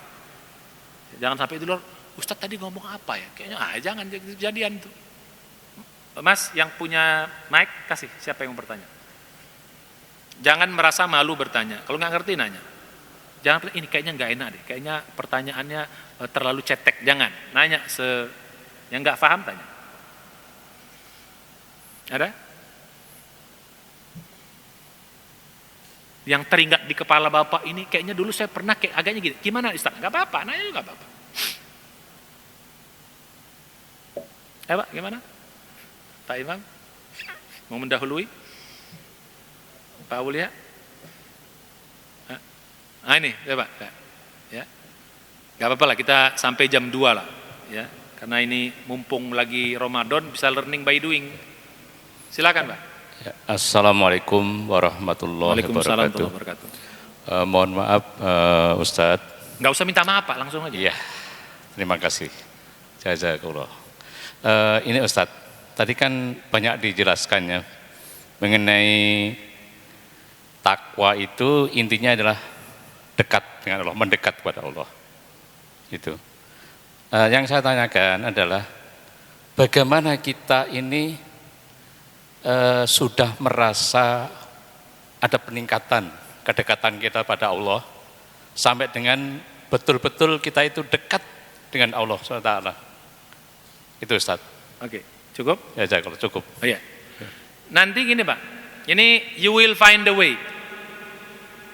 Jangan sampai itu loh, Ustadz tadi ngomong apa ya? Kayaknya jangan kejadian tuh. Mas yang punya mic kasih, siapa yang mau bertanya? Jangan merasa malu bertanya. Kalau nggak ngerti nanya. Jangan ini kayaknya nggak enak deh. Kayaknya pertanyaannya terlalu cetek. Jangan nanya yang nggak paham tanya. Ada? Yang teringat di kepala Bapak ini kayaknya dulu saya pernah kayak agaknya gini. Gimana Ustaz? Nggak apa-apa, nanya juga nggak apa-apa. Pak, gimana? Pak Imam? Mau mendahului? Pak Aulia? Ini, ya Pak. Ya. Gak apa-apa lah, kita sampai jam 2 lah. Ya. Karena ini mumpung lagi Ramadan, bisa learning by doing. Silakan Pak. Ya, Assalamualaikum warahmatullahi wabarakatuh. Mohon maaf Ustadz. Nggak usah minta maaf Pak, langsung aja. Iya, terima kasih. Jazakallah. Ini Ustadz, tadi kan banyak dijelaskannya mengenai takwa itu intinya adalah dekat dengan Allah, mendekat kepada Allah. Itu. Yang saya tanyakan adalah bagaimana kita ini sudah merasa ada peningkatan kedekatan kita pada Allah sampai dengan betul-betul kita itu dekat dengan Allah SWT. Itu Ustaz. Oke, cukup? Ya, kalau cukup. Oh iya. Nanti gini Pak, ini you will find the way.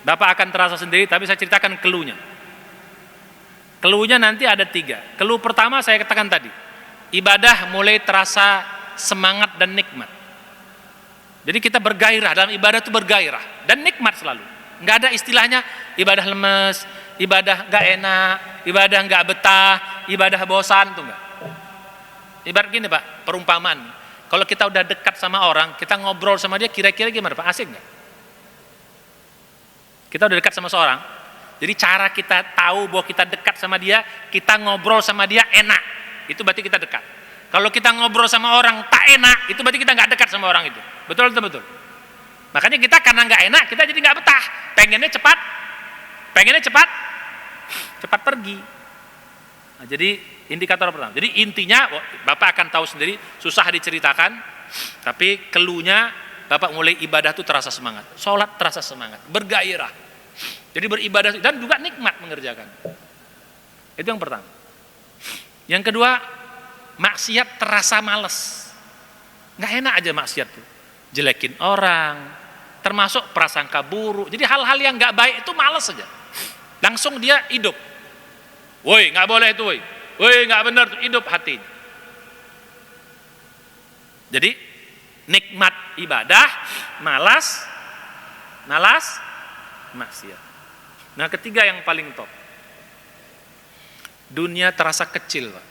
Bapak akan terasa sendiri, tapi saya ceritakan clue-nya. Clue-nya nanti ada 3. Clue pertama saya katakan tadi, ibadah mulai terasa semangat dan nikmat. Jadi kita bergairah, dalam ibadah itu bergairah dan nikmat selalu. Nggak ada istilahnya ibadah lemes, ibadah nggak enak, ibadah nggak betah, ibadah bosan, tuh nggak. Ibarat gini Pak, perumpamaan. Kalau kita udah dekat sama orang, kita ngobrol sama dia, kira-kira gimana Pak? Asik nggak? Kita udah dekat sama seorang, jadi cara kita tahu bahwa kita dekat sama dia, kita ngobrol sama dia enak, itu berarti kita dekat. Kalau kita ngobrol sama orang tak enak, itu berarti kita nggak dekat sama orang itu. Betul. Makanya kita karena nggak enak, kita jadi nggak betah. Pengennya cepat pergi. Nah, jadi indikator pertama. Jadi intinya, Bapak akan tahu sendiri, susah diceritakan, tapi keluhnya Bapak mulai ibadah itu terasa semangat, sholat terasa semangat, bergairah. Jadi beribadah dan juga nikmat mengerjakan. Itu yang pertama. Yang kedua, maksiat terasa males. Nggak enak aja maksiat tuh. Jelekin orang, termasuk prasangka buruk. Jadi hal-hal yang nggak baik itu males aja. Langsung dia hidup. Woi, nggak boleh itu, woi. Woi, nggak benar tuh, hidup hati. Jadi nikmat ibadah, malas, maksiat. Nah, ketiga yang paling top. Dunia terasa kecil, Pak.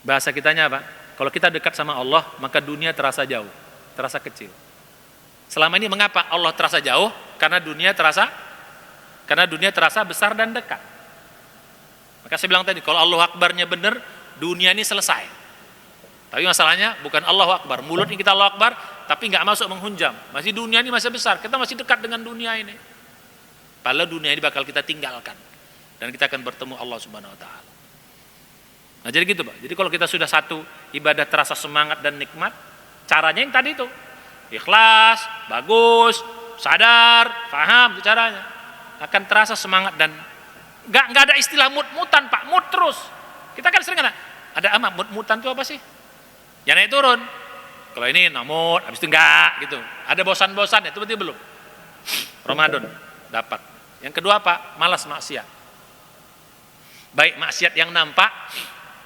Bahasa kitanya apa? Kalau kita dekat sama Allah, maka dunia terasa jauh, terasa kecil. Selama ini mengapa Allah terasa jauh? Karena dunia terasa besar dan dekat. Maka saya bilang tadi, kalau Allahu Akbarnya benar, dunia ini selesai. Tapi masalahnya bukan Allahu Akbar, mulutnya kita Allahu Akbar, tapi nggak masuk menghunjam. Masih dunia ini masih besar, kita masih dekat dengan dunia ini. Padahal dunia ini bakal kita tinggalkan, dan kita akan bertemu Allah Subhanahu Wa Taala. Nah jadi gitu Pak. Jadi kalau kita sudah satu, ibadah terasa semangat dan nikmat, caranya yang tadi itu, ikhlas, bagus, sadar, paham, itu caranya. akan terasa semangat dan nggak ada istilah mut-mutan Pak, mut terus. Kita kan sering ada mut-mutan itu apa sih? Ya naik turun. Kalau ini nomor, habis itu enggak gitu. Ada bosan-bosan, itu berarti belum. Ramadan dapat. Yang kedua apa? Malas maksiat. Baik maksiat yang nampak,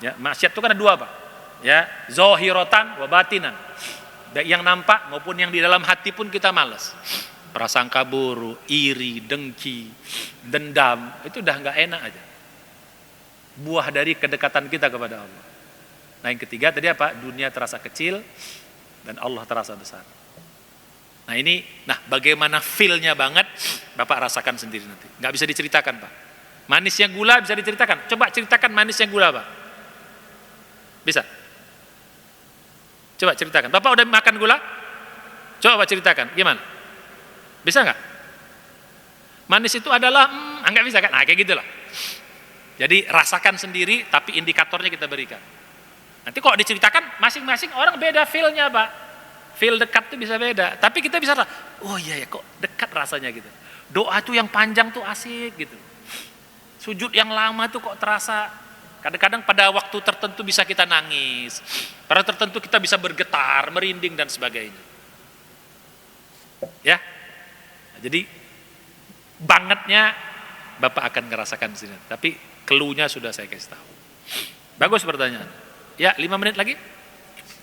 ya maksiat itu kan ada dua Pak. Ya, zohirotan wa batinan. Baik yang nampak maupun yang di dalam hati pun kita malas. Prasangka buruk, iri, dengki, dendam, itu udah enggak enak aja. Buah dari kedekatan kita kepada Allah. Nah yang ketiga tadi apa? Dunia terasa kecil dan Allah terasa besar. Nah ini, bagaimana feel-nya banget, Bapak rasakan sendiri nanti. Nggak bisa diceritakan Pak. Manisnya gula bisa diceritakan. Coba ceritakan manisnya gula Pak. Bisa? Coba ceritakan. Bapak udah makan gula? Coba Pak ceritakan. Gimana? Bisa nggak? Manis itu adalah, nggak bisa kan? Nah kayak gitulah. Jadi rasakan sendiri, tapi indikatornya kita berikan. Nanti kalau diceritakan, masing-masing orang beda feel-nya Pak. Feel dekat itu bisa beda. Tapi kita bisa, oh iya ya kok dekat rasanya gitu. Doa tuh yang panjang tuh asik gitu. Sujud yang lama tuh kok terasa. Kadang-kadang pada waktu tertentu bisa kita nangis. Pada tertentu kita bisa bergetar, merinding dan sebagainya. Ya. Jadi bangetnya Bapak akan ngerasakan di sini. Tapi clue-nya sudah saya kasih tahu. Bagus pertanyaan. Ya, 5 menit lagi.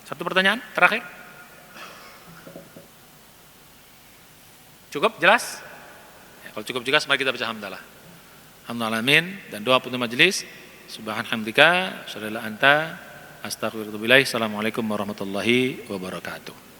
Satu pertanyaan terakhir. Cukup jelas? Ya, kalau cukup jelas mari kita baca hamdalah. Alhamdulillah amin dan doa penutup majelis. Subhanallah anta astaghfirullahaladzim. Assalamualaikum warahmatullahi wabarakatuh.